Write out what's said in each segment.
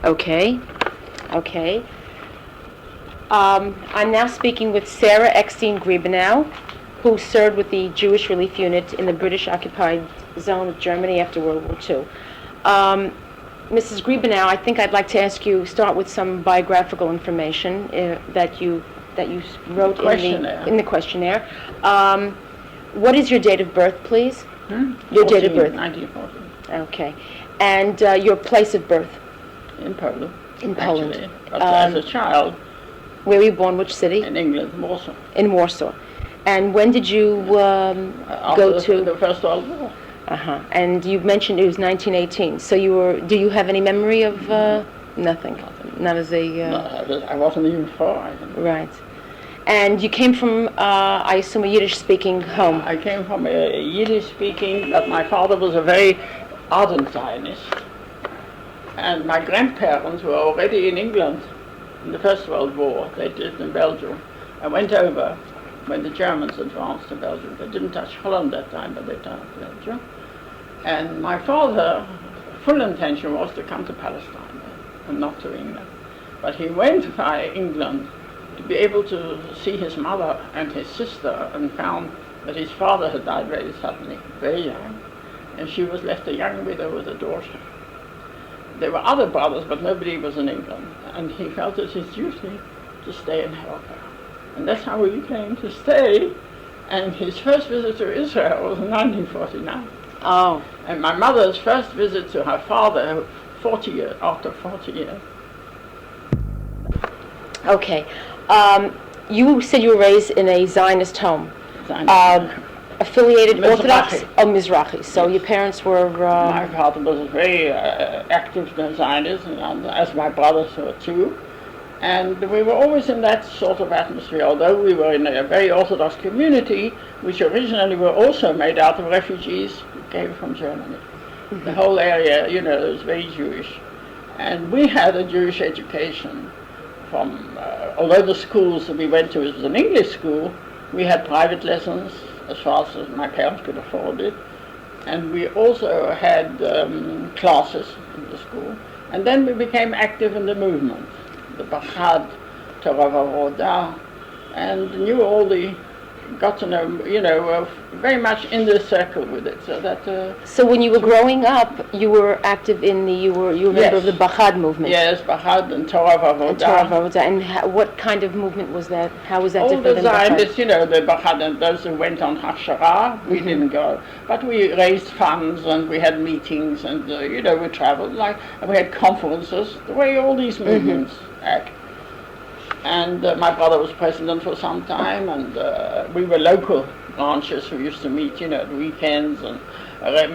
Okay. Okay. I'm now speaking with Sarah Eckstein Grebenau, who served with the Jewish Relief Unit in the British-occupied zone of Germany after World War II. Mrs. Grebenau, I think I'd like to ask you, start with some biographical information that you wrote in the questionnaire. What is your date of birth, please? Your date of birth. 1940. Okay. And your place of birth? In Poland. In Poland. Actually, but as a child. Where were you born? Which city? In England, Warsaw. In Warsaw. And when did you go to the First World War? And you mentioned it was 1918. So do you have any memory of nothing? Not as a... No, I wasn't even 4, I think. Right. And you came from, I assume, a Yiddish-speaking home? I came from a Yiddish-speaking, but my father was a very ardent Zionist. And my grandparents were already in England in the First World War. They lived in Belgium. I went over when the Germans advanced to Belgium. They didn't touch Holland that time, but they touched Belgium. And my father's full intention was to come to Palestine and not to England. But he went via England to be able to see his mother and his sister, and found that his father had died very suddenly, very young, and she was left a young widow with a daughter. There were other brothers, but nobody was in England, and he felt it his duty to stay and help her. And that's how he came to stay, and his first visit to Israel was in 1949. Oh. And my mother's first visit to her father, after 40 years. Okay. You said you were raised in a Zionist home. Affiliated Orthodox? Oh, Mizrahi. So your parents were... My father was very active Zionist, and as my brothers were too. And we were always in that sort of atmosphere, although we were in a very Orthodox community, which originally were also made out of refugees who came from Germany. Mm-hmm. The whole area, was very Jewish. And we had a Jewish education from, although the schools that we went to was an English school, we had private lessons as far as my parents could afford it. And we also had classes in the school. And then we became active in the movement, the Bachad, Torah Vavoda, and got to know, very much in the circle with it. So that. So when you were growing up, you were active in you were a member of the Bachad movement. Yes, Bachad and Torah Vavoda. And what kind of movement was that? How was that different than Bachad? All the Zionists, the Bachad and those who went on Hashara, we didn't go. But we raised funds and we had meetings and, we traveled and we had conferences, the way all these movements act. And my brother was president for some time, and we were local branches who used to meet, at weekends and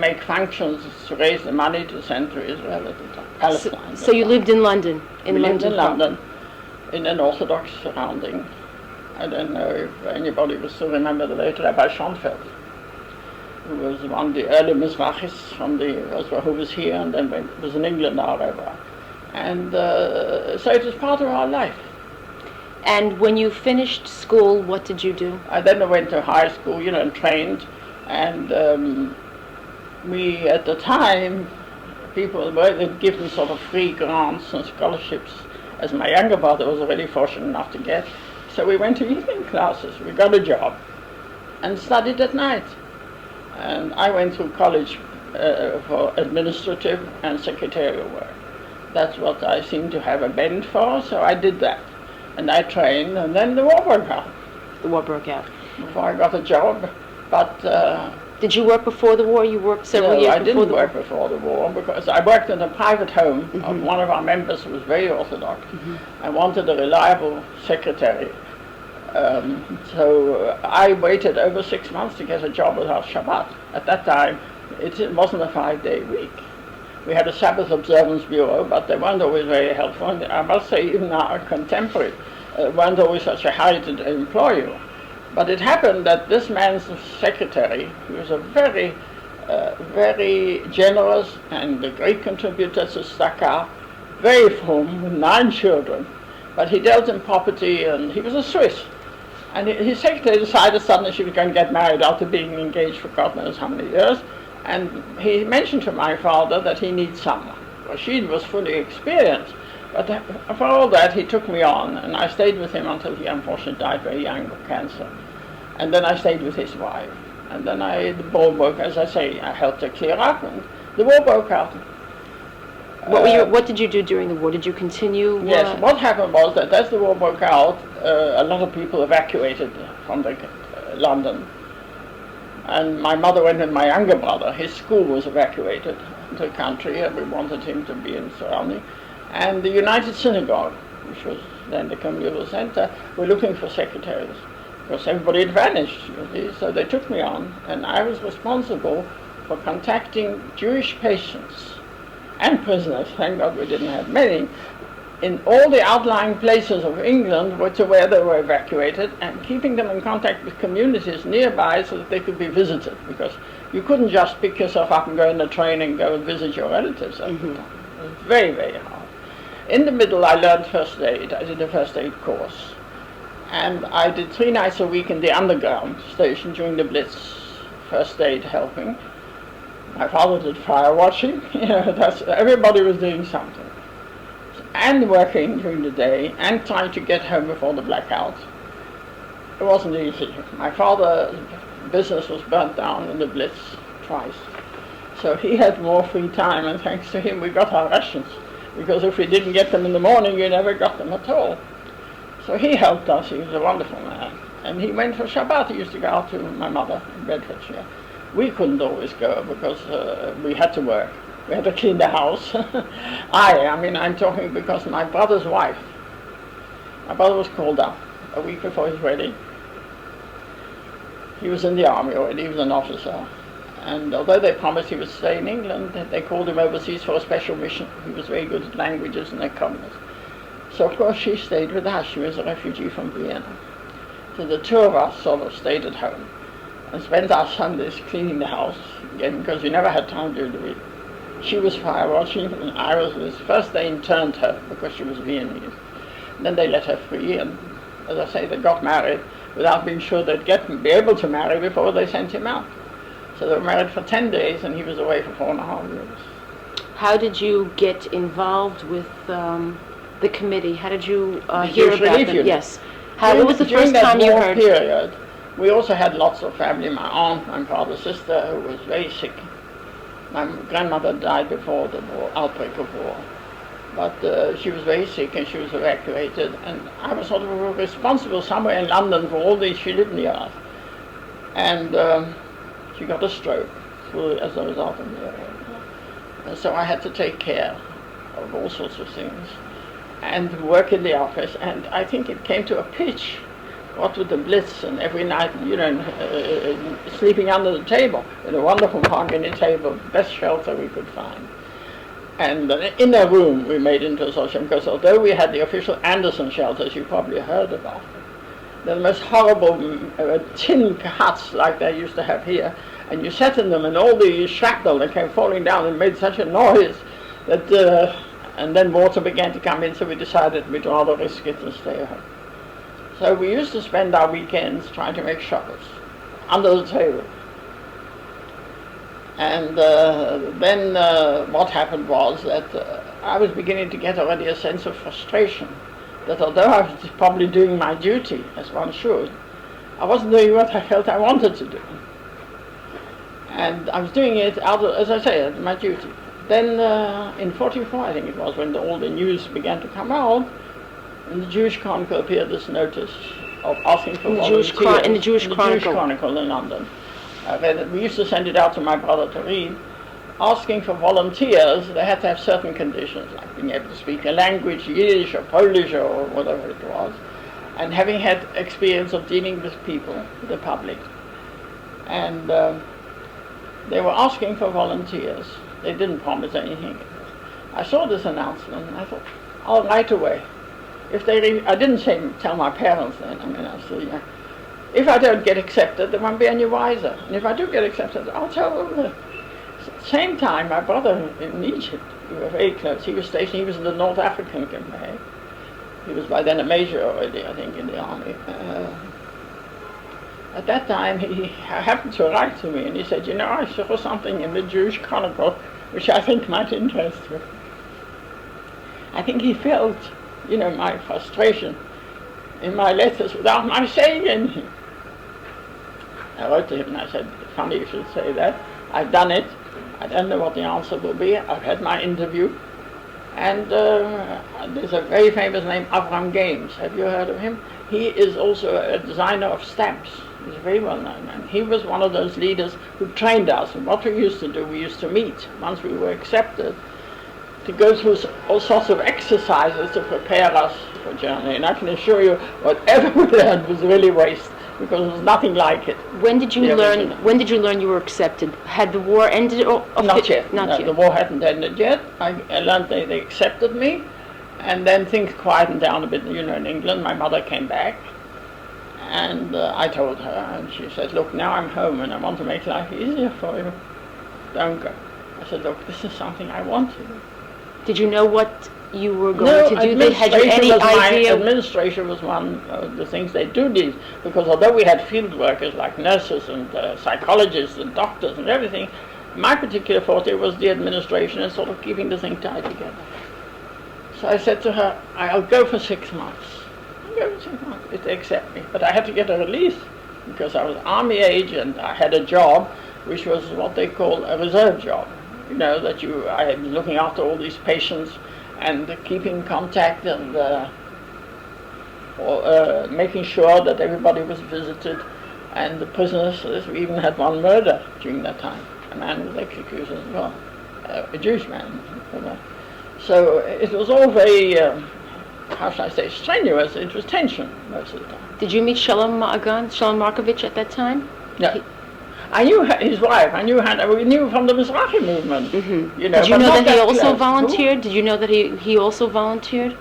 make functions to raise the money to send to Israel at the time, Palestine. So you lived in London? We lived in London, in an Orthodox surrounding. I don't know if anybody will still remember the late Rabbi Schonfeld, who was one of the early Mizrachis who was here and then was in England, however. And so it was part of our life. And when you finished school, what did you do? I then went to high school, and trained. And we, at the time, people were given sort of free grants and scholarships, as my younger brother was already fortunate enough to get. So we went to evening classes. We got a job and studied at night. And I went through college for administrative and secretarial work. That's what I seemed to have a bent for, so I did that. And I trained, and then the war broke out. The war broke out. Before I got a job, but... Did you work before the war? You worked several years before the war? No, I didn't work before the war, because I worked in a private home of one of our members who was very Orthodox. I wanted a reliable secretary. So I waited over 6 months to get a job without Shabbat. At that time, it wasn't a 5-day week. We had a Sabbath observance bureau, but they weren't always very helpful. And I must say, even our contemporaries weren't always such a hurry to employ you. But it happened that this man's secretary, who was a very, very generous and a great contributor to Staka, very firm, with 9 children, but he dealt in property, and he was a Swiss. And his secretary decided suddenly she was going to get married after being engaged for God knows how many years. And he mentioned to my father that he needs someone. Rashid was fully experienced. But for all that, he took me on, and I stayed with him until he unfortunately died very young of cancer. And then I stayed with his wife. And then the war broke, as I say, I helped her clear up, and the war broke out. What did you do during the war? Did you continue? Yes, what happened was that as the war broke out, a lot of people evacuated from London. And my mother went with my younger brother. His school was evacuated to the country, and we wanted him to be in surrounding. And the United Synagogue, which was then the communal center, were looking for secretaries because everybody had vanished, you see. So they took me on, and I was responsible for contacting Jewish patients and prisoners, thank God we didn't have many, in all the outlying places of England to where they were evacuated, and keeping them in contact with communities nearby so that they could be visited, because you couldn't just pick yourself up and go in a train and go and visit your relatives at the time. It was very, very hard. In the middle, I learned first aid. I did a first aid course. And I did 3 nights a week in the underground station during the Blitz, first aid helping. My father did fire watching. Everybody was doing something. And working during the day and trying to get home before the blackout. It wasn't easy. My father's business was burnt down in the Blitz twice. So he had more free time, and thanks to him we got our rations. Because if we didn't get them in the morning, you never got them at all. So he helped us. He was a wonderful man. And he went for Shabbat. He used to go out to my mother in Bedfordshire. We couldn't always go because we had to work. We had to clean the house. I'm talking because my brother's wife, my brother was called up a week before his wedding. He was in the army already. He was an officer. And although they promised he would stay in England, they called him overseas for a special mission. He was very good at languages and economics. So of course she stayed with us. She was a refugee from Vienna. So the two of us sort of stayed at home and spent our Sundays cleaning the house again, because we never had time during the week. She was fire watching, and I was this. First they interned her because she was Viennese. And then they let her free, and as I say, they got married without being sure they'd be able to marry before they sent him out. So they were married for 10 days, and he was away for 4.5 years. How did you get involved with the committee? How did you hear Jewish about Relief them? Unit. Yes. What was the first time you heard? Period, we also had lots of family. My aunt, my father's sister, who was very sick. My grandmother died before the outbreak of war. But she was very sick, and she was evacuated. And I was sort of responsible somewhere in London for all these. She lived near us. And she got a stroke as a result of the and so I had to take care of all sorts of things and work in the office. And I think it came to a pitch, what with the Blitz and every night, sleeping under the table in a wonderful mahogany table, best shelter we could find. And in a room we made into a social, because although we had the official Anderson shelters, you probably heard about them. They're the most horrible tin huts like they used to have here. And you sat in them, and all the shrapnel that came falling down and made such a noise that, and then water began to come in, so we decided we'd rather risk it and stay home. So we used to spend our weekends trying to make shovels under the table. And then what happened was that I was beginning to get already a sense of frustration, that although I was probably doing my duty, as one should, I wasn't doing what I felt I wanted to do. And I was doing it out of, as I say, my duty. Then in 44, I think it was, when all the news began to come out, in the Jewish Chronicle appeared this notice of asking for volunteers. In the Jewish Chronicle. Jewish Chronicle in London. We used to send it out to my brother to read, asking for volunteers. They had to have certain conditions, like being able to speak a language, Yiddish or Polish or whatever it was, and having had experience of dealing with people, the public. And they were asking for volunteers. They didn't promise anything. I saw this announcement and I thought, I'll write away. If they, I didn't tell my parents then, I mean, I was still young. If I don't get accepted, they won't be any wiser. And if I do get accepted, I'll tell them that. Same time, my brother in Egypt, we were very close. He was stationed, he was in the North African campaign. He was by then a major already, I think, in the army. At that time, he happened to write to me, and he said, I saw something in the Jewish Chronicle which I think might interest you. I think he felt, you know, my frustration in my letters without my saying anything. I wrote to him and I said, funny you should say that. I've done it. I don't know what the answer will be. I've had my interview. And there's a very famous name, Abraham. Have you heard of him? He is also a designer of stamps. He's very well known. And he was one of those leaders who trained us. And what we used to do, we used to meet once we were accepted to go through all sorts of exercises to prepare us for journey. And I can assure you, whatever we learned was really waste, because there was nothing like it. When did you learn? When did you learn you were accepted? Had the war ended? Or not yet. Not yet. The war hadn't ended yet. I learned they accepted me, and then things quietened down a bit. You know, in England, my mother came back, and I told her, and she said, "Look, now I'm home, and I want to make life easier for you. Don't go." I said, "Look, this is something I want to do." Did you know what you were going to do? Had you any idea? Administration was one of the things they do these, because although we had field workers like nurses and psychologists and doctors and everything, my particular forte was the administration and sort of keeping the thing tied together. So I said to her, I'll go for 6 months. I'll go for 6 months if they accept me. But I had to get a release because I was army age and I had a job which was what they call a reserve job. You know, that I was looking after all these patients and keeping contact and making sure that everybody was visited, and the prisoners. We even had one murder during that time. A man was executed as well, a Jewish man. So it was all very, how should I say, strenuous. It was tension most of the time. Did you meet Shalom Markovich at that time? No. I knew his wife. We knew from the Mizrahi movement. Mm-hmm. You know, did you know that he also close. volunteered? Who? Did you know that he also volunteeered?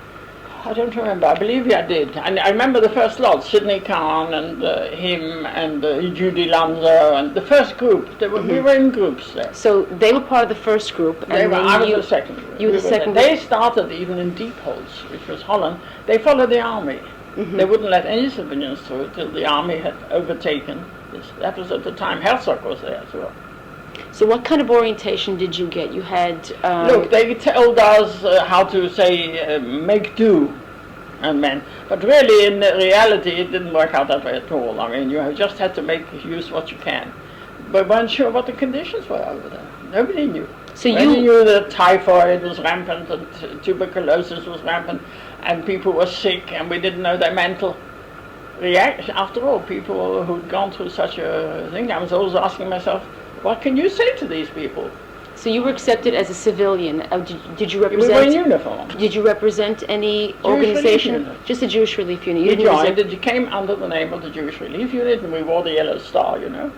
I don't remember. I believe I did. And I remember the first lot, Sidney Kahn and him and Judy Lanza and the first group. We were in groups there. So they were part of the first group. I was the second group. You were the second group. They started even in Diepholz, which was Holland. They followed the army. Mm-hmm. They wouldn't let any civilians through till the army had overtaken. That was at the time Herzog was there as well. So what kind of orientation did you get? You had... Look, they told us how to say, make do, and men. But really, in reality, it didn't work out that way at all. I mean, you just had to make use what you can. But weren't sure what the conditions were over there. Nobody knew. So Nobody knew that typhoid was rampant and tuberculosis was rampant and people were sick and we didn't know their mental reaction. After all, people who'd gone through such a thing, I was always asking myself, what can you say to these people? So you were accepted as a civilian. Did you represent... We were in uniform. Did you represent any organization? Just a Jewish Relief Unit. We joined it. It came under the name of the Jewish Relief Unit and we wore the yellow star, you know.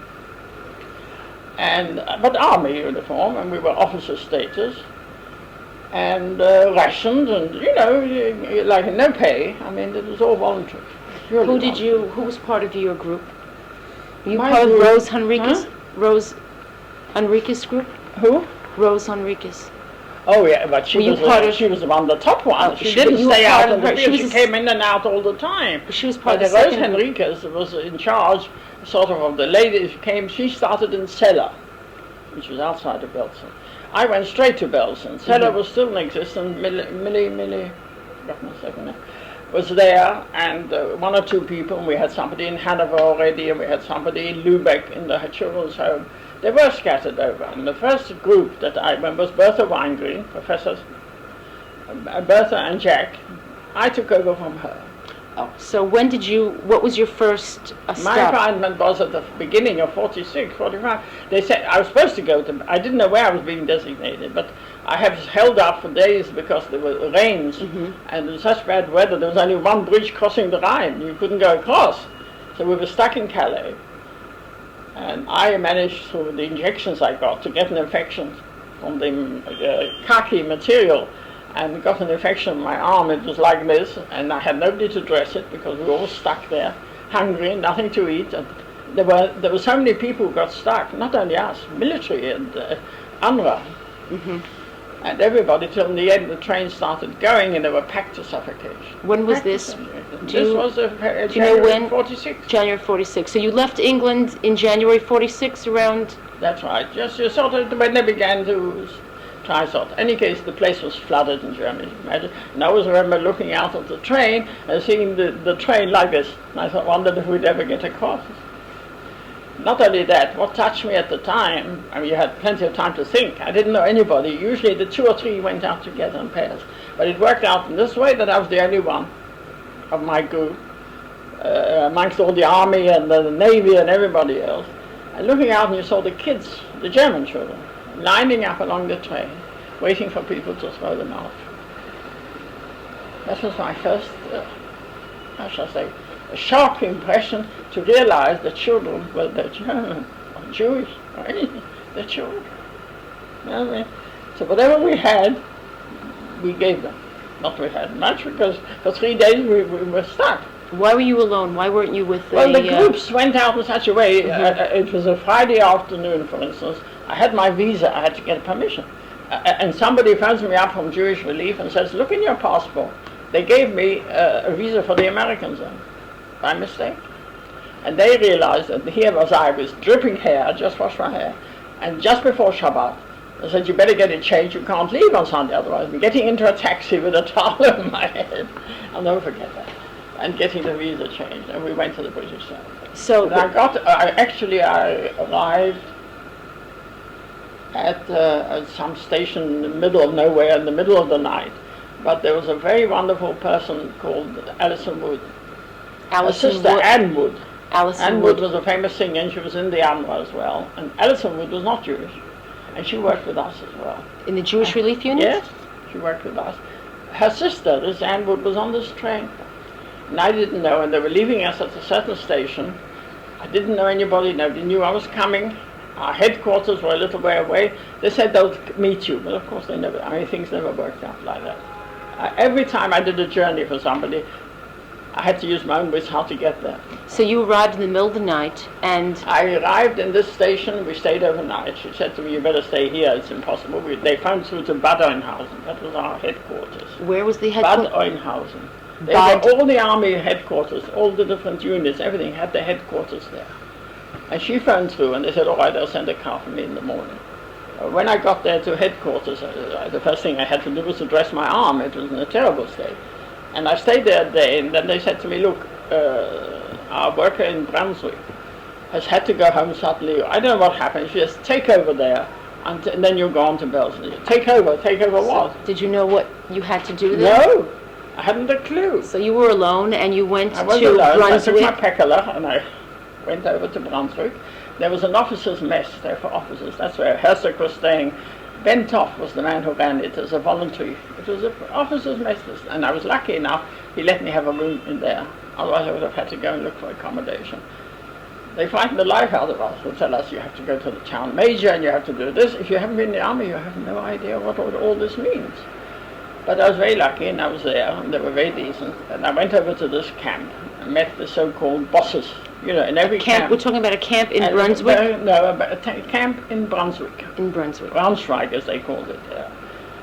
And but army uniform, and we were officer status, and rationed, and you know, like no pay. I mean, it was all voluntary. Who was part of your group? Were you part of Rose Henriquez? Huh? Rose Henriquez group? Who? Rose Henriquez. Oh yeah, but she was one of the top ones. She didn't stay out of the field. She came in and out all the time. She was part of the Rose Henriquez was in charge, sort of the lady who came. She started in Celle, which was outside of Belsen. I went straight to Belsen. Celle was still in existence. Millie, was there, and one or two people. And we had somebody in Hanover already, and we had somebody in Lübeck in the children's home. They were scattered over. And the first group that I remember was Bertha Weingreen, professors, Bertha and Jack. I took over from her. Oh, so when did you, what was your first stop? My appointment was at the beginning of 46, 45. They said I was supposed to go to, I didn't know where I was being designated, but I have held up for days because there were rains and there was such bad weather. There was only one bridge crossing the Rhine. You couldn't go across. So we were stuck in Calais. And I managed, through the injections I got, to get an infection from the khaki material, and got an infection in my arm. It was like this, and I had nobody to dress it because we were all stuck there, hungry, nothing to eat. And there were so many people who got stuck, not only us, military and UNRWA. And everybody, till in the end the train started going and they were packed to suffocation. When was this? This was January 46. January 46. So you left England in January 46 around? That's right. Just sort of when they began to I thought. In any case, the place was flooded in Germany, imagine. And I always remember looking out of the train and seeing the train like this. And I thought, wondered if we'd ever get across. Not only that, what touched me at the time, I mean, you had plenty of time to think. I didn't know anybody. Usually the 2 or 3 went out together in pairs. But it worked out in this way that I was the only one of my group, amongst all the army and the navy and everybody else. And looking out, and you saw the kids, the German children, lining up along the train, waiting for people to throw them out. That was my first, how shall I say, a sharp impression to realize that children, well, they're German, or Jewish, or anything, they're children. You know what I mean? So whatever we had, we gave them. Not we had much, because for 3 days we were stuck. Why were you alone? Why weren't you with the... Well, the groups went out in such a way, it was a Friday afternoon, for instance. I had my visa, I had to get permission. And somebody phones me up from Jewish Relief and says, look in your passport. They gave me a visa for the American zone, by mistake. And they realized that here was I with dripping hair, I just washed my hair. And just before Shabbat, they said, you better get it changed, you can't leave on Sunday otherwise. I'm getting into a taxi with a towel over my head. I'll never forget that. And getting the visa changed, and we went to the British side. So I arrived at some station in the middle of nowhere, in the middle of the night. But there was a very wonderful person called Alison Wood. Alison Her sister, Wood. Anne Wood. Alison Anne Wood. Wood was a famous singer, and she was in the Admiral as well. And Alison Wood was not Jewish, and she worked with us as well. In the Jewish Relief Unit? Yes, she worked with us. Her sister, this Anne Wood, was on this train. And I didn't know, and they were leaving us at a certain station. I didn't know anybody, nobody knew I was coming. Our headquarters were a little way away. They said they'll meet you, but of course they never, I mean, things never worked out like that. Every time I did a journey for somebody, I had to use my own wits how to get there. So you arrived in the middle of the night, and... I arrived in this station, we stayed overnight. She said to me, you better stay here, it's impossible. They phoned through to Bad Oeynhausen, that was our headquarters. Where was the Bad headquarters? Oeynhausen. They Bad- were all the army headquarters, all the different units, everything had their headquarters there. And she phoned through and they said, all right, they'll send a car for me in the morning. When I got there to headquarters, the first thing I had to do was to dress my arm. It was in a terrible state. And I stayed there a day, and then they said to me, look, our worker in Brunswick has had to go home suddenly. I don't know what happened. She says, take over there, and then you'll go on to Belgium. Take over what? Did you know what you had to do there? No, I hadn't a clue. So you were alone, and you went I was to alone. Brunswick. I took my pecular, and I went over to Brunswick. There was an officers' mess there for officers. That's where Herzog was staying. Bentoff was the man who ran it as a voluntary. It was an officers' mess, and I was lucky enough he let me have a room in there. Otherwise I would have had to go and look for accommodation. They frightened the life out of us. They tell us you have to go to the town major and you have to do this. If you haven't been in the army, you have no idea what all this means. But I was very lucky, and I was there, and they were very decent. And I went over to this camp and met the so-called bosses. You know, in every camp. We're talking about a camp in Brunswick? No, a camp in Brunswick. In Brunswick. Braunschweig, as they called it there.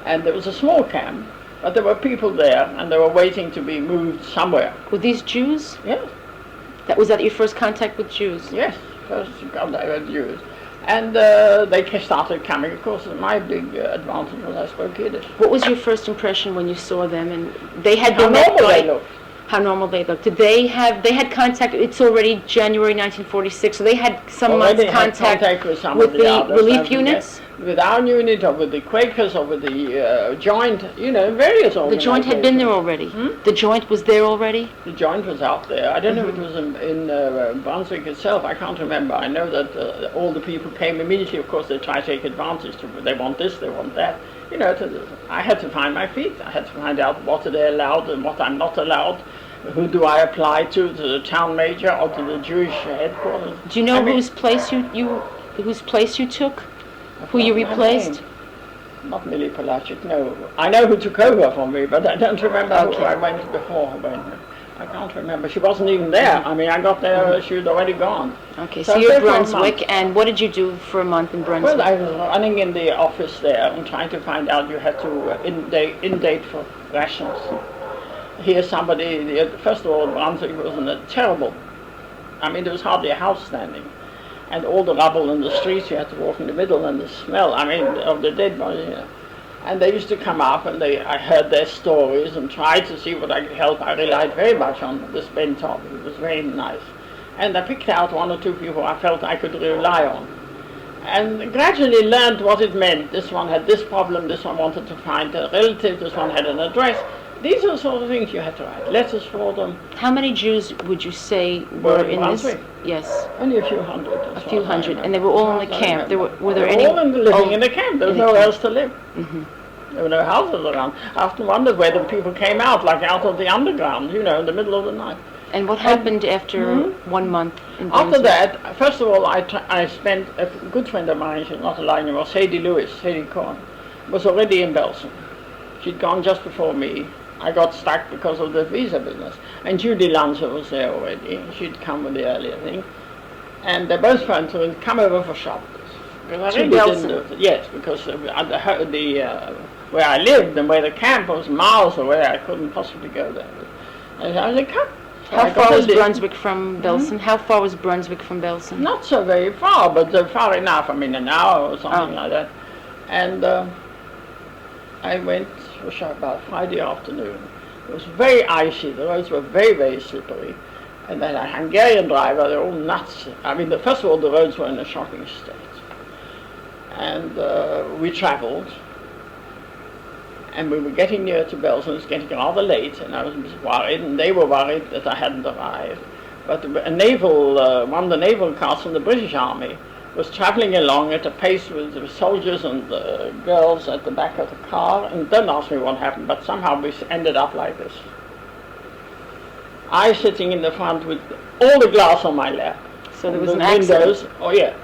And there was a small camp, but there were people there, and they were waiting to be moved somewhere. Were these Jews? Yes. Was that your first contact with Jews? Yes, first contact with Jews. And they started coming. Of course, my big advantage was I spoke Yiddish. What was your first impression when you saw them? And they had How been met normal by... they looked. How normal they looked. Did they had contact? It's already January 1946, so they had some months contact with some with of the others, relief units? With our unit, or with the Quakers, or with the joint, you know, various organizations. The joint had been there already? The joint was there already? The joint was out there. I don't know if it was in Brunswick itself. I can't remember. I know that all the people came immediately. Of course, they try to take advantage. They want this, they want that. You know, I had to find my feet. I had to find out what are they allowed and what I'm not allowed. Who do I apply to the town major or to the Jewish headquarters? Do you know whose place you took? Who you replaced? Not Millie Polachik, no. I know who took over from me, but I don't remember who I went before. I can't remember. She wasn't even there. I mean, I got there, she was already gone. Okay, so you're Brunswick, and what did you do for a month in Brunswick? Well, I was running in the office there and trying to find out you had to indate for rations. Here's somebody, first of all, Brunswick was in a terrible, I mean, there was hardly a house standing. And all the rubble in the streets, you had to walk in the middle, and the smell, I mean, of the dead body. And they used to come up, and I heard their stories and tried to see what I could help. I relied very much on this Bentov. It was very nice. And I picked out one or two people I felt I could rely on. And gradually learned what it meant. This one had this problem, this one wanted to find a relative, this one had an address. These are the sort of things you had to write. Letters for them. How many Jews would you say were in this? Yes. Only a few hundred. A few hundred. And they were all in the camp. Were there any? All living in the camp. There was nowhere else to live. Mm-hmm. There were no houses around. I often wondered where the people came out, like out of the underground, in the middle of the night. And what happened after 1 month in After that, first of all, I spent, a good friend of mine, she's not alive anymore, Sadie Cohen, was already in Belsen. She'd gone just before me. I got stuck because of the visa business. And Judy Lanza was there already. She'd come with the earlier thing. And they both went to come over for Shabbos. Because I really didn't do it. Yes, because where I lived and where the camp was miles away, I couldn't possibly go there. And I said, come. So how far was Brunswick from Belsen? How far was Brunswick from Belsen? Not so very far, but far enough. I mean, an hour or something like that. And I went for about Friday afternoon. It was very icy. The roads were very, very slippery. And then a Hungarian driver, they're all nuts. I mean, first of all, the roads were in a shocking state. And we traveled. And we were getting near to Belsen. It was getting rather late, and I was worried, and they were worried that I hadn't arrived. But one of the naval cars from the British Army was traveling along at a pace with the soldiers and the girls at the back of the car, and don't ask me what happened, but somehow we ended up like this. I sitting in the front with all the glass on my lap. So there was an accident. Oh yeah,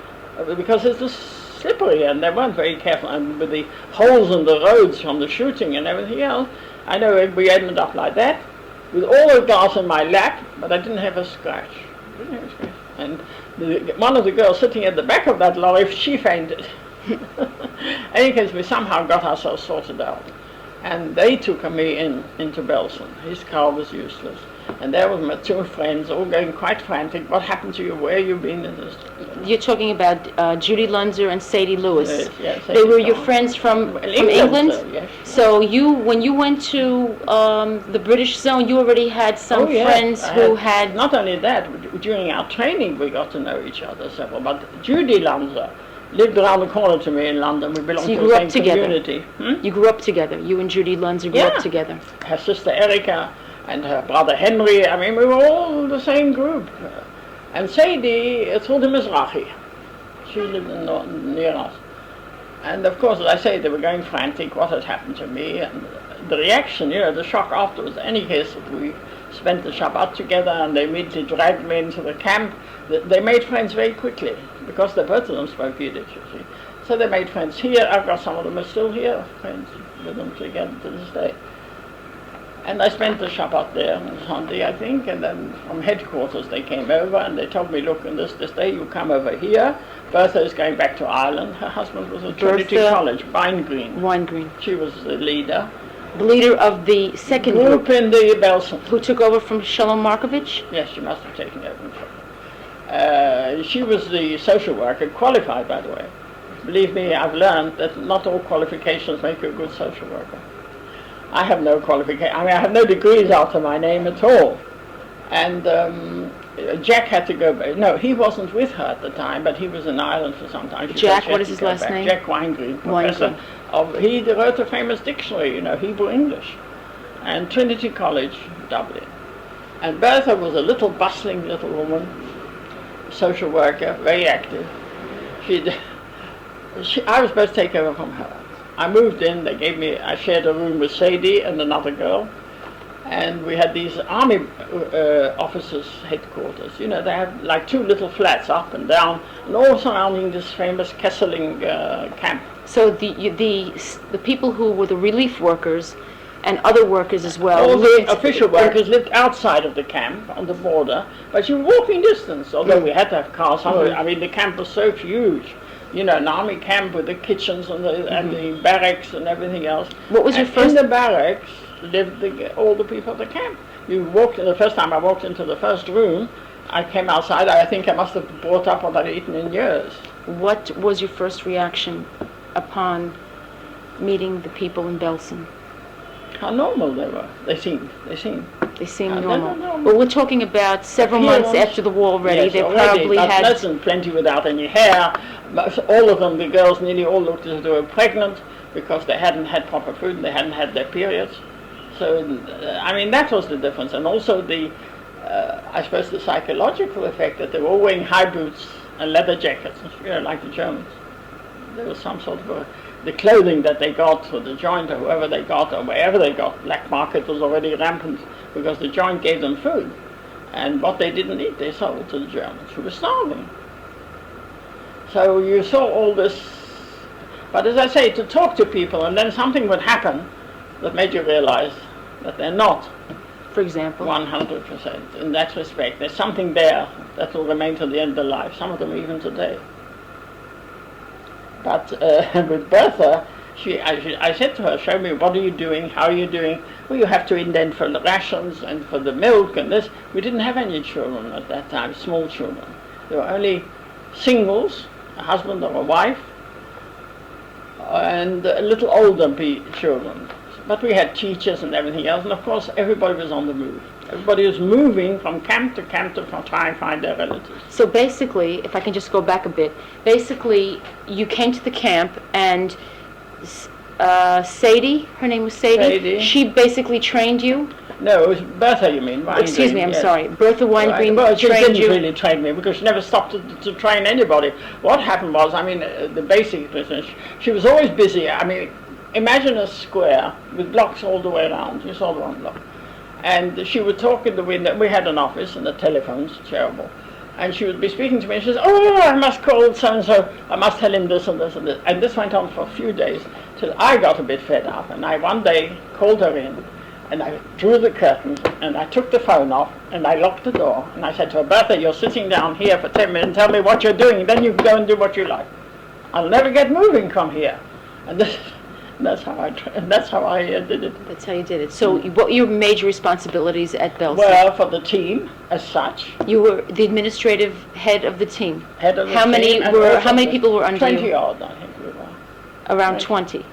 because it was slippery and they weren't very careful, and with the holes in the roads from the shooting and everything else, I know we ended up like that, with all the glass in my lap, but I didn't have a scratch. And one of the girls sitting at the back of that lorry, she fainted. In any case, we somehow got ourselves sorted out. And they took me into Belsen. His car was useless. And there were my two friends, all going quite frantic. What happened to you? Where have you been in this? You're talking about Judy Lunzer and Sadie Lewis. Yes, they were your friends from England? Yes. So when you went to the British zone, you already had some friends who had... Not only that, during our training we got to know each other several. But Judy Lunzer lived around the corner to me in London. We belonged to the same community. You grew up together. You and Judy Lunzer grew up together. Her sister Erika and her brother Henry. I mean, we were all the same group. And Sadie, through the Mizrahi. She lived near us. And of course, as I say, they were going frantic, what had happened to me, and the reaction, the shock afterwards. In any case, we spent the Shabbat together, and they immediately dragged me into the camp. They made friends very quickly, because both of them spoke Yiddish, you see. So they made friends here. I've got some of them are still here, friends with them together to this day. And I spent the Shabbat there on Sunday, I think, and then from headquarters they came over and they told me, look, on this day you come over here. Bertha is going back to Ireland. Her husband was at Trinity College, Winegreen. She was the leader. The leader of the second group in the Belsen. Who took over from Shalom Markovich? Yes, she must have taken over from she was the social worker, qualified, by the way. Believe me, I've learned that not all qualifications make you a good social worker. I have no qualification. I mean, I have no degrees after my name at all. And Jack had to go back. No, he wasn't with her at the time, but he was in Ireland for some time. Jack, what is his last name? Jack Winegreen, professor. He wrote a famous dictionary, Hebrew English, and Trinity College, Dublin. And Bertha was a little bustling little woman, social worker, very active. I was supposed to take over from her. I moved in, I shared a room with Sadie and another girl, and we had these army officers' headquarters. They had like two little flats up and down, and all surrounding this famous Kesseling camp. So the people who were the relief workers and other workers as well. All the official workers lived outside of the camp on the border, but you were walking distance, although we had to have cars. I mean, the camp was so huge. An army camp with the kitchens and the barracks and everything else. What was your first? In the barracks lived all the people of the camp. The first time I walked into the first room, I came outside. I think I must have brought up what I'd eaten in years. What was your first reaction upon meeting the people in Belsen? How normal they were. They seemed. They seem They were normal. normal. Well, we're talking about several months after the war already. Yes, They already, probably but had... pleasant, plenty without any hair. All of them, the girls, nearly all looked as if they were pregnant because they hadn't had proper food and they hadn't had their periods. So, I mean, that was the difference. And also the, I suppose, the psychological effect that they were all wearing high boots and leather jackets, you know, like the Germans. There was some sort of the clothing that they got for the joint or whoever they got or wherever they got. Black market was already rampant because the joint gave them food. And what they didn't eat, they sold to the Germans, who were starving. So you saw all this. But as I say, to talk to people and then something would happen that made you realize that they're not. For example? 100% in that respect. There's something there that will remain to the end of their life, some of them even today. But with Bertha, I said to her, show me, what are you doing, how are you doing? Well, you have to indent for the rations and for the milk and this. We didn't have any children at that time, small children. There were only singles, a husband or a wife, and little older children. But we had teachers and everything else, and of course everybody was on the move. Everybody was moving from camp to try and find their relatives. So basically, if I can just go back a bit, basically you came to the camp and Sadie, her name was Sadie, she basically trained you? No, it was Bertha, you mean? Excuse me, I'm sorry. Bertha Weingreen well, she trained didn't you? really train me because she never stopped to train anybody. What happened was, I mean, the basic business, she was always busy. I mean, imagine a square with blocks all the way around. You saw the one block. And she would talk in the window. We had an office and the telephone's terrible. And she would be speaking to me and she says, oh, I must call so-and-so. I must tell him this and this and this. And this went on for a few days till I got a bit fed up. And I one day called her in and I drew the curtains and I took the phone off and I locked the door. And I said to her, Bertha, you're sitting down here for 10 minutes. Tell me what you're doing. Then you can go and do what you like. I'll never get moving from here. And that's how I did it. That's how you did it. So what were your major responsibilities at Belsen? Well, for the team as such. You were the administrative head of the team. Head of the how team. How many people were under 20 you? odd, I think we were. Around 20.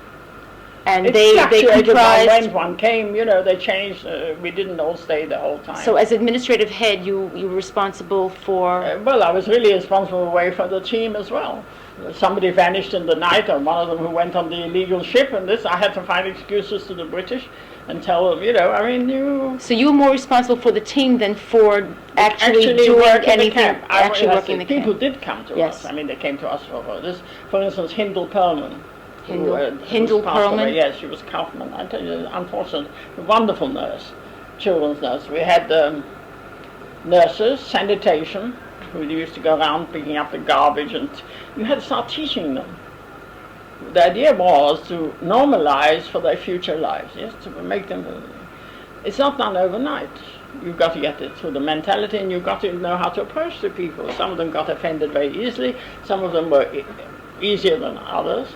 And it they comprised... When one came, you know, they changed. We didn't all stay the whole time. So as administrative head, you were responsible for... well, I was really responsible away from the team as well. Somebody vanished in the night, or one of them who went on the illegal ship, and this, I had to find excuses to the British and tell them, you know, I mean, you... So you were more responsible for the team than for actually doing anything, actually working the camp. People did come to us. I mean, they came to us for this. For instance, Hindel Perlman. Hindel Perlman? Yes, she was Kaufman. I tell you, unfortunate, a wonderful nurse, children's nurse. We had nurses, sanitation, who used to go around picking up the garbage, and you had to start teaching them. The idea was to normalize for their future lives, yes, to make them... It's not done overnight. You've got to get it through the mentality, and you've got to know how to approach the people. Some of them got offended very easily, some of them were easier than others.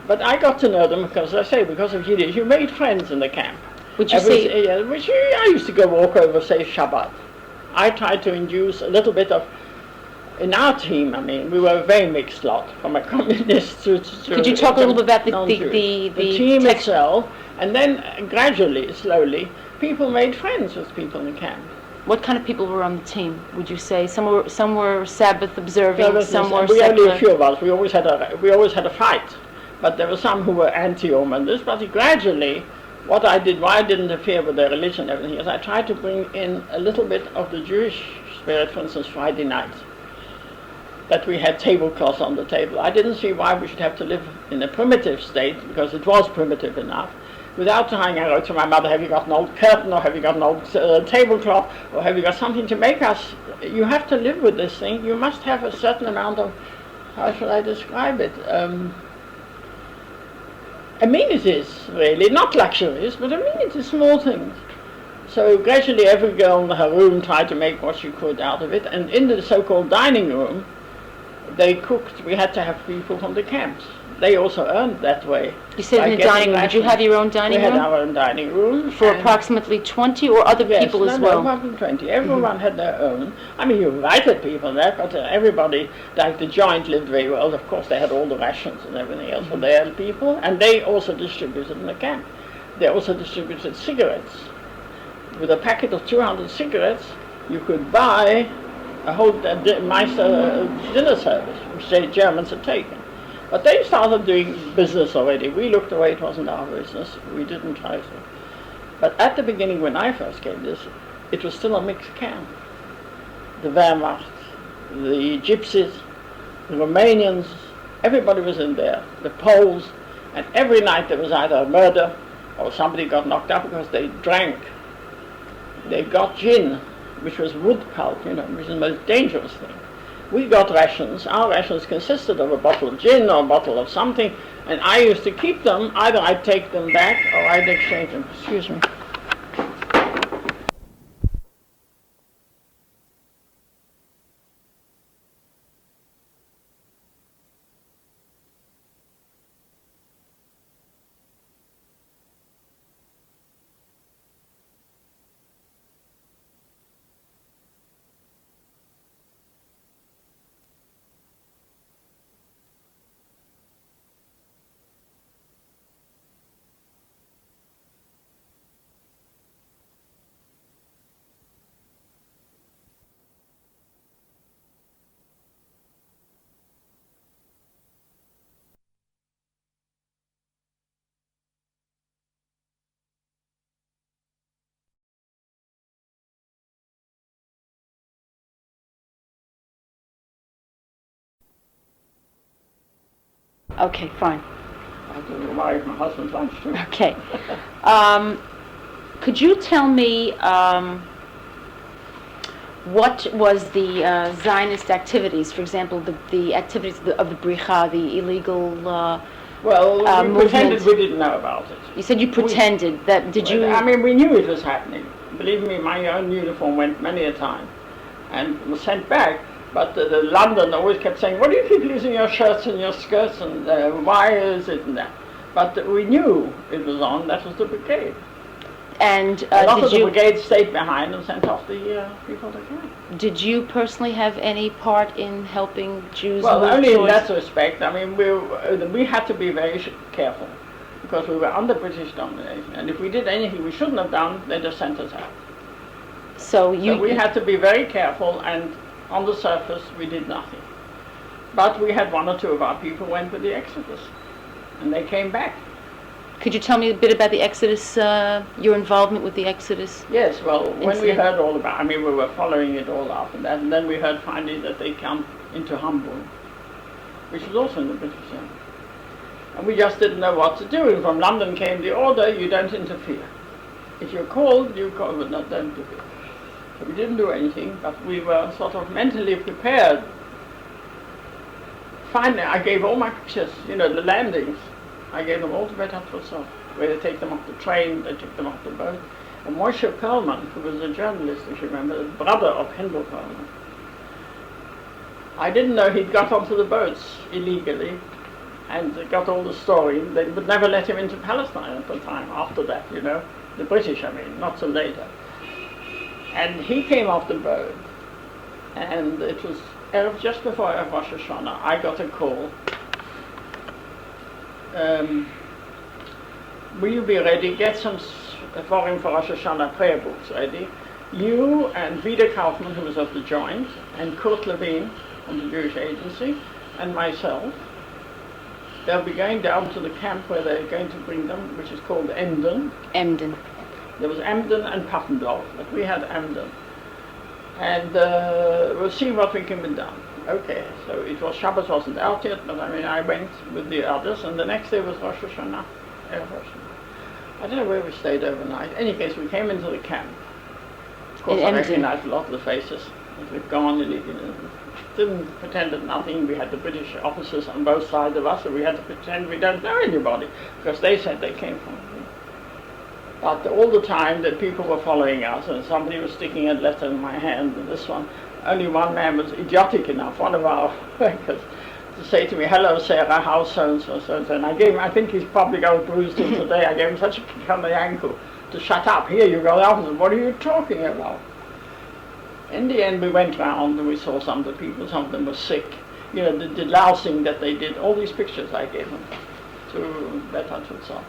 But I got to know them because, as I say, because of Yiddish, you made friends in the camp. I used to go walk over, say, Shabbat. I tried to induce a little bit of... In our team, I mean, we were a very mixed lot, from a communist to Could you talk a little bit about the team itself, and then gradually, slowly, people made friends with people in the camp. What kind of people were on the team, would you say? Some were Sabbath observing, some were secular. Only a few of us. We always had a fight, but there were some who were anti-home and this. But gradually, what I did, why I didn't interfere with their religion and everything, is I tried to bring in a little bit of the Jewish spirit. For instance, Friday night, that we had tablecloths on the table. I didn't see why we should have to live in a primitive state, because it was primitive enough, without trying. I wrote to my mother, have you got an old curtain, or have you got an old tablecloth, or have you got something to make us... You have to live with this thing. You must have a certain amount of, how should I describe it, amenities, really, not luxuries, but amenities, small things. So gradually every girl in her room tried to make what she could out of it, and in the so-called dining room, they cooked. We had to have people from the camps. they also earned that way. You said by in the getting dining room. Did you rations. have your own dining We room? had our own dining room. For and- approximately 20 or other Yes, people as no, well? more than 20. Everyone had their own. I mean, you invited people there, but everybody, like the joint, lived very well. Of course, they had all the rations and everything else for their people, and they also distributed in the camp. They also distributed cigarettes. With a packet of 200 cigarettes, you could buy a whole Meister dinner service, which the Germans had taken. But they started doing business already. We looked away, it wasn't our business. We didn't try to. But at the beginning, when I first came this, it was still a mixed camp. The Wehrmacht, the Gypsies, the Romanians, everybody was in there, the Poles, and every night there was either a murder or somebody got knocked up because they drank. They got gin, which was wood pulp, you know, which is the most dangerous thing. We got rations. Our rations consisted of a bottle of gin or a bottle of something, and I used to keep them. Either I'd take them back or I'd exchange them. Excuse me. Okay, fine. I had to buy my husband's lunch too. Okay. Could you tell me what was the Zionist activities, for example, the activities of the Bricha, the illegal Well, we pretended movement? we didn't know about it. You said you pretended that. Did you? I mean, we knew it was happening. Believe me, my own uniform went many a time and was sent back. But the London always kept saying, "What do you keep losing your shirts and your skirts, and why is it and that?" But we knew it was on. That was the brigade. And A lot of did the you? brigade stayed behind and sent off the people to camp. Did you personally have any part in helping Jews Well, move only in towards? that respect. I mean, we had to be very careful because we were under British domination, and if we did anything we shouldn't have done, they just sent us out. So you. So we had to be very careful, and on the surface we did nothing. But we had one or two of our people went with the Exodus, and they came back. Could you tell me a bit about the Exodus? Your involvement with the Exodus? Yes, well, when we Incident. heard all about, I mean, we were following it all up, and then we heard finally that they come into Hamburg, which was also in the British Empire. And we just didn't know what to do. And from London came the order, you don't interfere. If you're called, you call, but not don't interfere. So we didn't do anything, but we were sort of mentally prepared. Finally, I gave all my pictures, you know, the landings. I gave them all to Better herself, where they take them off the train, they took them off the boat. And Moshe Perlman, who was a journalist, if you remember, the brother of Hendel Perlman, I didn't know he'd got onto the boats illegally and got all the story. They would never let him into Palestine at the time, after that, you know. The British, I mean, not so later. And he came off the boat, and it was just before Rosh Hashanah, I got a call. Will you be ready? Get some for him for Rosh Hashanah prayer books ready. You and Vida Kaufman, who was of the Joint, and Kurt Levine from the Jewish Agency, and myself. They'll be going down to the camp where they're going to bring them, which is called Emden. Emden. There was Emden and Pappendorf, but we had Emden. And we'll see what we can be done. Okay, so it was, Shabbos wasn't out yet, but I mean, I went with the others, and the next day was Rosh Hashanah. I don't know where we stayed overnight. In any case, we came into the camp. Of course, I recognized a lot of the faces. We'd gone and didn't pretend that nothing. We had the British officers on both sides of us, so we had to pretend we don't know anybody, because they said they came from. But all the time that people were following us, and somebody was sticking a letter in my hand, and this one, only one man was idiotic enough, one of our workers, to say to me, "Hello, Sarah, how's so-and-so, so-and-so?" And I gave him, I think he's probably got bruised till today, I gave him such a kick on the ankle to shut up. Here you go, officer, what are you talking about? In the end, we went round and we saw some of the people, some of them were sick. You know, the lousing that they did, all these pictures I gave them to Better to so.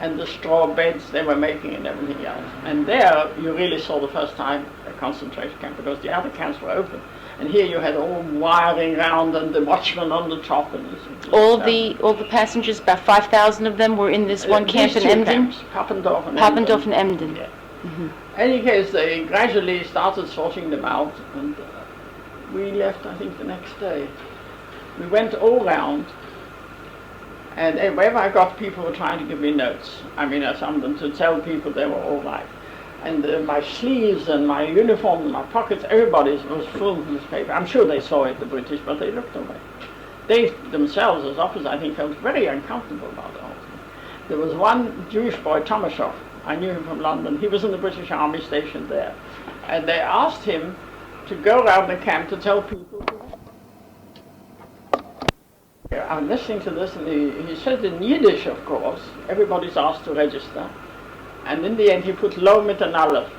And the straw beds they were making and everything else. And there you really saw the first time a concentration camp, because the other camps were open. And here you had all wiring round and the watchmen on the top. And all the passengers, about 5,000 of them, were in this one camp in Emden? Pappendorf and Pappendorf and Emden. Yeah. In any case, they gradually started sorting them out, and we left, I think, the next day. We went all round, and wherever I got, people were trying to give me notes. I mean, some of them to tell people they were all right. And my sleeves and my uniform and my pockets, everybody's was full of newspaper. I'm sure they saw it, the British, but they looked away. They themselves, as officers, I think, felt very uncomfortable about the whole thing. There was one Jewish boy, Tomashov. I knew him from London. He was in the British Army stationed there. And they asked him to go around the camp to tell people. I'm listening to this, and he said in Yiddish, of course, everybody's asked to register. And in the end, he put lo mit an aleph.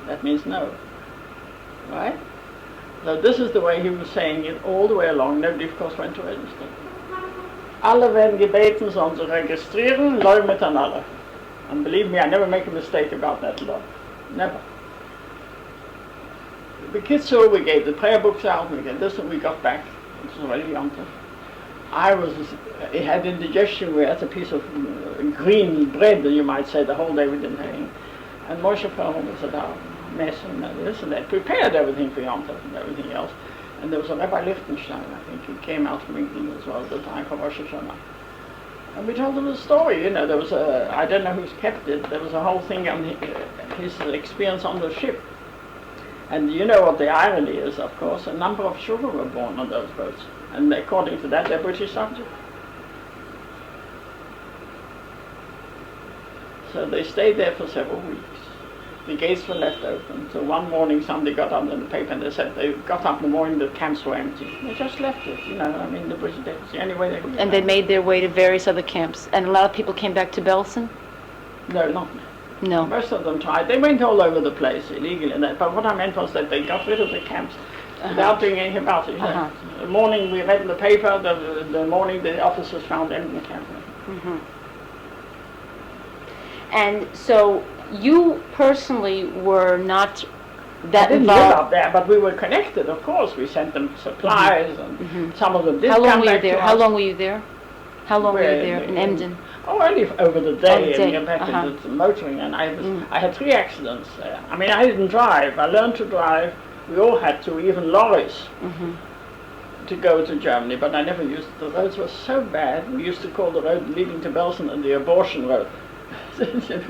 That means no. Right? So this is the way he was saying it all the way along. Nobody, of course, went to register. Alle werden gebeten, sollen sich registrieren, lo mit an aleph. And believe me, I never make a mistake about that law. Never. The kids saw, we gave the prayer books out, we gave this, and we got back. It was already Yontif. It had indigestion. We had a piece of green bread, you might say, the whole day we didn't have any. And Moshe Perlman was at our mess and this and that, prepared everything for Yontif and everything else. And there was a Rabbi Lichtenstein, I think, he came out from England as well at the time for Rosh Hashanah. And we told him the story, you know, there was I don't know who's kept it, there was a whole thing on his experience on the ship. And you know what the irony is, of course, a number of children were born on those boats. And according to that, they're British subjects. So they stayed there for several weeks. The gates were left open. So one morning somebody got up in the paper and they said they got up in the morning, the camps were empty. They just left it, you know, I mean, the British, it's the only way they could. And they made their way to various other camps. And a lot of people came back to Belsen? No, not No. Most of them tried. They went all over the place illegally. And that, but what I meant was that they got rid of the camps without doing anything about it. You know. The morning we read in the paper, the morning the officers found them in the camp. And so you personally were not that I didn't involved. live up there, but we were connected, of course. We sent them supplies, and some of them did come back to us. How long were you there? How long were you there in Emden? Oh, only over the day, and get back Uh-huh. into the motoring, and I had 3 accidents there. I mean, I didn't drive. I learned to drive. We all had to, even lorries, to go to Germany, but I never used it. The roads were so bad. We used to call the road leading to Belsen the abortion road. It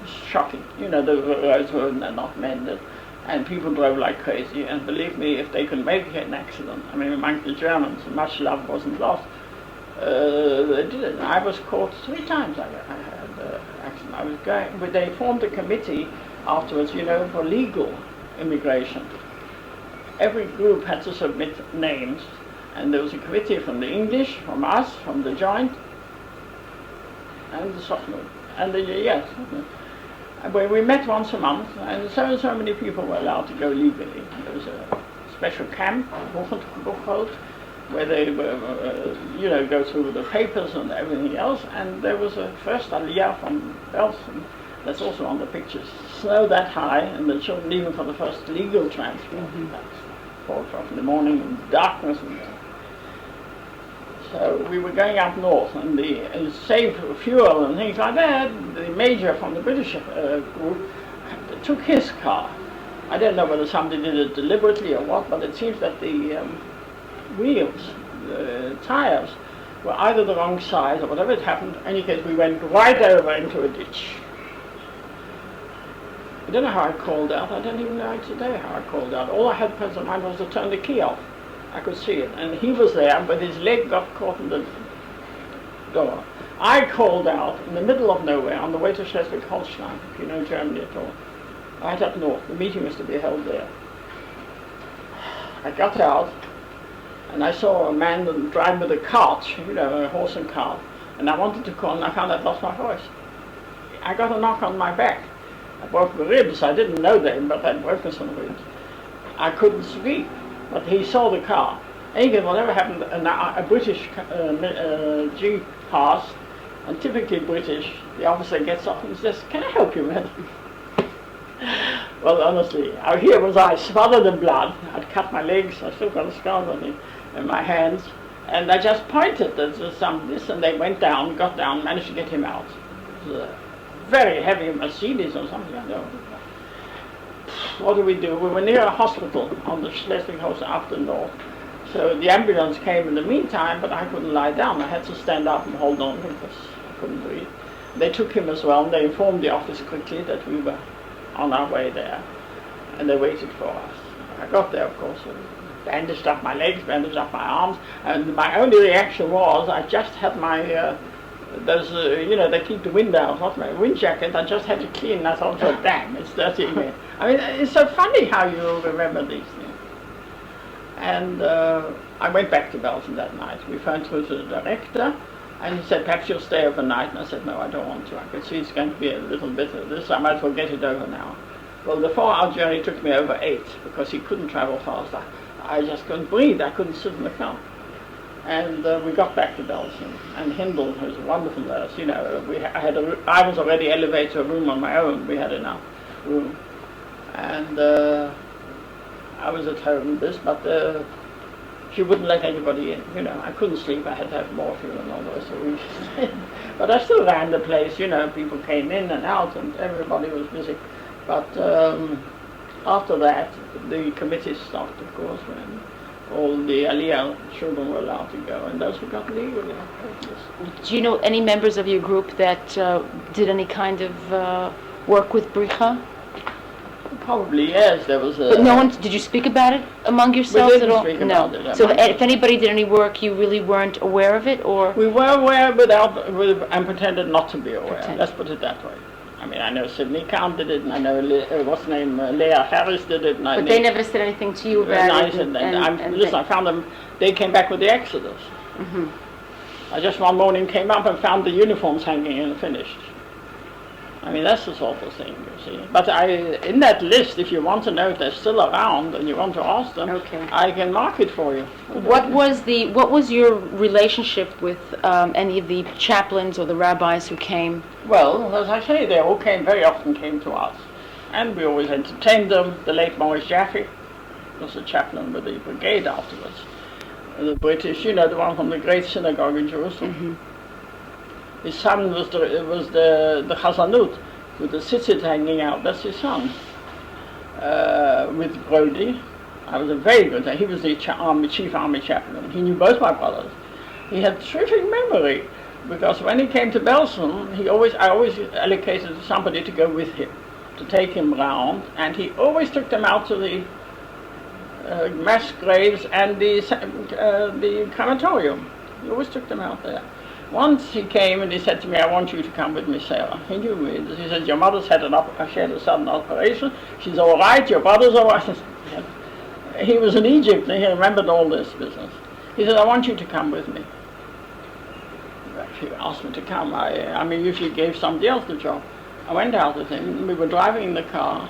was shocking. You know, the roads were not mended, and people drove like crazy. And believe me, if they could make an accident, I mean, among the Germans, much love wasn't lost. They did it. I was caught 3 times. I had an accident. I was going, but they formed a committee afterwards, you know, for legal immigration. Every group had to submit names, and there was a committee from the English, from us, from the Joint, and the Sochnut, and the yes. Where we met once a month, and so many people were allowed to go legally. There was a special camp, Buchholz, where they were, you know, go through the papers and everything else. And there was a first aliyah from Belsen, that's also on the pictures. Snow that high, and the children leaving for the first legal transport. That's 4 o'clock in the morning, in darkness. So we were going up north, and to save fuel and things like that, the major from the British group took his car. I don't know whether somebody did it deliberately or what, but it seems that the wheels, the tires, were either the wrong size or whatever it happened. In any case, we went right over into a ditch. I don't know how I called out. I don't even know today how I called out. All I had present in mind was to turn the key off. I could see it. And he was there, but his leg got caught in the door. I called out in the middle of nowhere on the way to Schleswig-Holstein, if you know Germany at all. Right up north. The meeting was to be held there. I got out, and I saw a man drive with a cart, you know, a horse and cart, and I wanted to call, and I found I'd lost my voice. I got a knock on my back. I broke the ribs. I didn't know them, but I'd broken some ribs. I couldn't speak, but he saw the car. And he goes, whatever happened, a British Jeep passed, and typically British, the officer gets up and says, "Can I help you, madam?" Well, honestly, here was I, smothered in blood. I'd cut my legs. I still got a scar on me in my hands, and I just pointed at this, and they went down, got down, managed to get him out. It was a very heavy Mercedes or something. I don't know. What do? We were near a hospital on the Schleswig-Holstein after North. So the ambulance came in the meantime, but I couldn't lie down. I had to stand up and hold on because I couldn't breathe. They took him as well, and they informed the office quickly that we were on our way there, and they waited for us. I got there, of course, and bandaged up my legs, bandaged up my arms, and my only reaction was I just had my, you know, they keep the wind out, not my wind jacket, I just had to clean, and I thought, oh, damn, it's dirty again. I mean, it's so funny how you remember these things. And I went back to Belgium that night. We phoned through to the director, and he said, perhaps you'll stay overnight. And I said, no, I don't want to. I could see it's going to be a little bit of this. I might as well get it over now. Well, the 4-hour journey took me over 8 because he couldn't travel fast. I just couldn't breathe. I couldn't sit in the car. And we got back to Belgium. And Hindel, who's a wonderful nurse, you know, I was already elevated to a room on my own. We had enough room. And I was at home with this, but she wouldn't let anybody in, you know. I couldn't sleep, I had to have morphine and all the rest of it. But I still ran the place, you know, people came in and out and everybody was busy. But after that, the committee stopped, of course, when all the Aliyah children were allowed to go, and those who got legal. Do you know any members of your group that did any kind of work with Bricha? Probably, yes. There was a... But no one, did you speak about it among yourselves at all? We didn't speak about it. So if anybody did any work, you really weren't aware of it, or? We were aware and pretended not to be aware. Let's put it that way. I mean, I know Sidney Count did it, and I know, what's her name, Leah Harris did it. But they never said anything to you about it? Listen, I found them, they came back with the Exodus. Mm-hmm. I just one morning came up and found the uniforms hanging and finished. I mean, that's the sort of thing, you see. But in that list, if you want to know if they're still around and you want to ask them, okay, I can mark it for you. What was your relationship with any of the chaplains or the rabbis who came? Well, as I say, they all very often came to us. And we always entertained them. The late Maurice Jaffe was the chaplain with the brigade afterwards. The British, you know, the one from the great synagogue in Jerusalem. Mm-hmm. His son was the Chazanut, with the tzitzit hanging out. That's his son. With Brody. I was a very good. He was the chief army chaplain. He knew both my brothers. He had terrific memory, because when he came to Belgium, I always allocated somebody to go with him, to take him round, and he always took them out to the mass graves and the crematorium. He always took them out there. Once he came and he said to me, I want you to come with me, Sarah. He knew me. He said, your mother's had a sudden operation. She's all right, your brother's all right. He was in Egypt and he remembered all this business. He said, I want you to come with me. If he asked me to come, I mean, usually gave somebody else the job. I went out with him. We were driving in the car.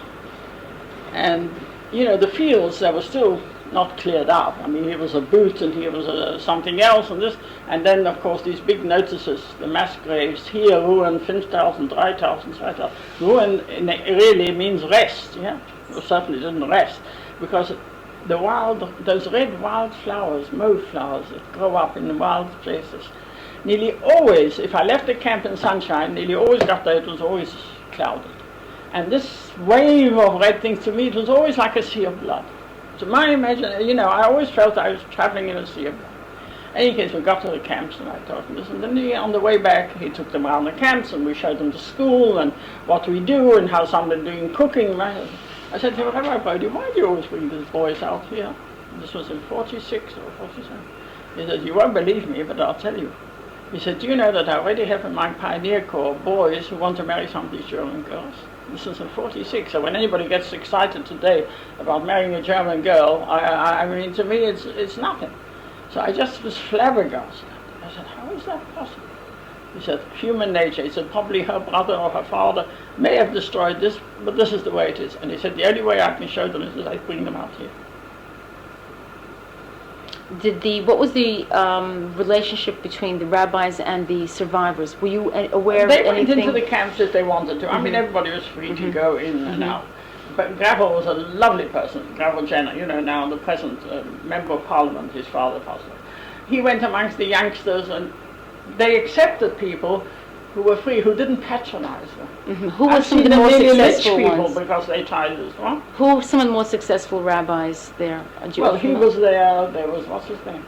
And, you know, the fields, they were still not cleared up. I mean, here was a boot and here was something else and this. And then, of course, these big notices, the mass graves, here, Ruhen 5,000, 3,000, 5,000. Ruhen really means rest, yeah? Well, certainly didn't rest, because those red wild flowers, mauve flowers that grow up in the wild places, nearly always, if I left the camp in sunshine, nearly always got there, it was always clouded. And this wave of red things, to me, it was always like a sea of blood. To my imagination, you know, I always felt I was traveling in a sea of blood. In any case, we got to the camps and I told him this, and then on the way back, he took them around the camps and we showed them the school and what we do and how some are doing cooking. I said to him, Rabbi Brody, why do you always bring these boys out here? This was in 46 or 47. He said, you won't believe me, but I'll tell you. He said, do you know that I already have in my Pioneer Corps boys who want to marry some of these German girls? This is in 46, so when anybody gets excited today about marrying a German girl, I mean, to me it's nothing. So I just was flabbergasted. I said, how is that possible? He said, human nature. He said, probably her brother or her father may have destroyed this, but this is the way it is. And he said, the only way I can show them is I bring them out here. What was the relationship between the rabbis and the survivors? Were you aware of anything? They went into the camps if they wanted to. I mean, everybody was free to go in and out. But Gravel was a lovely person, Gravel Jenner, you know, now the present member of parliament, his father passed away. He went amongst the youngsters and they accepted people who were free, who didn't patronize them. Who were some of the more successful people ones? Because they tried this one. Who were some of the more successful rabbis there? Well, he was there was, what's his name?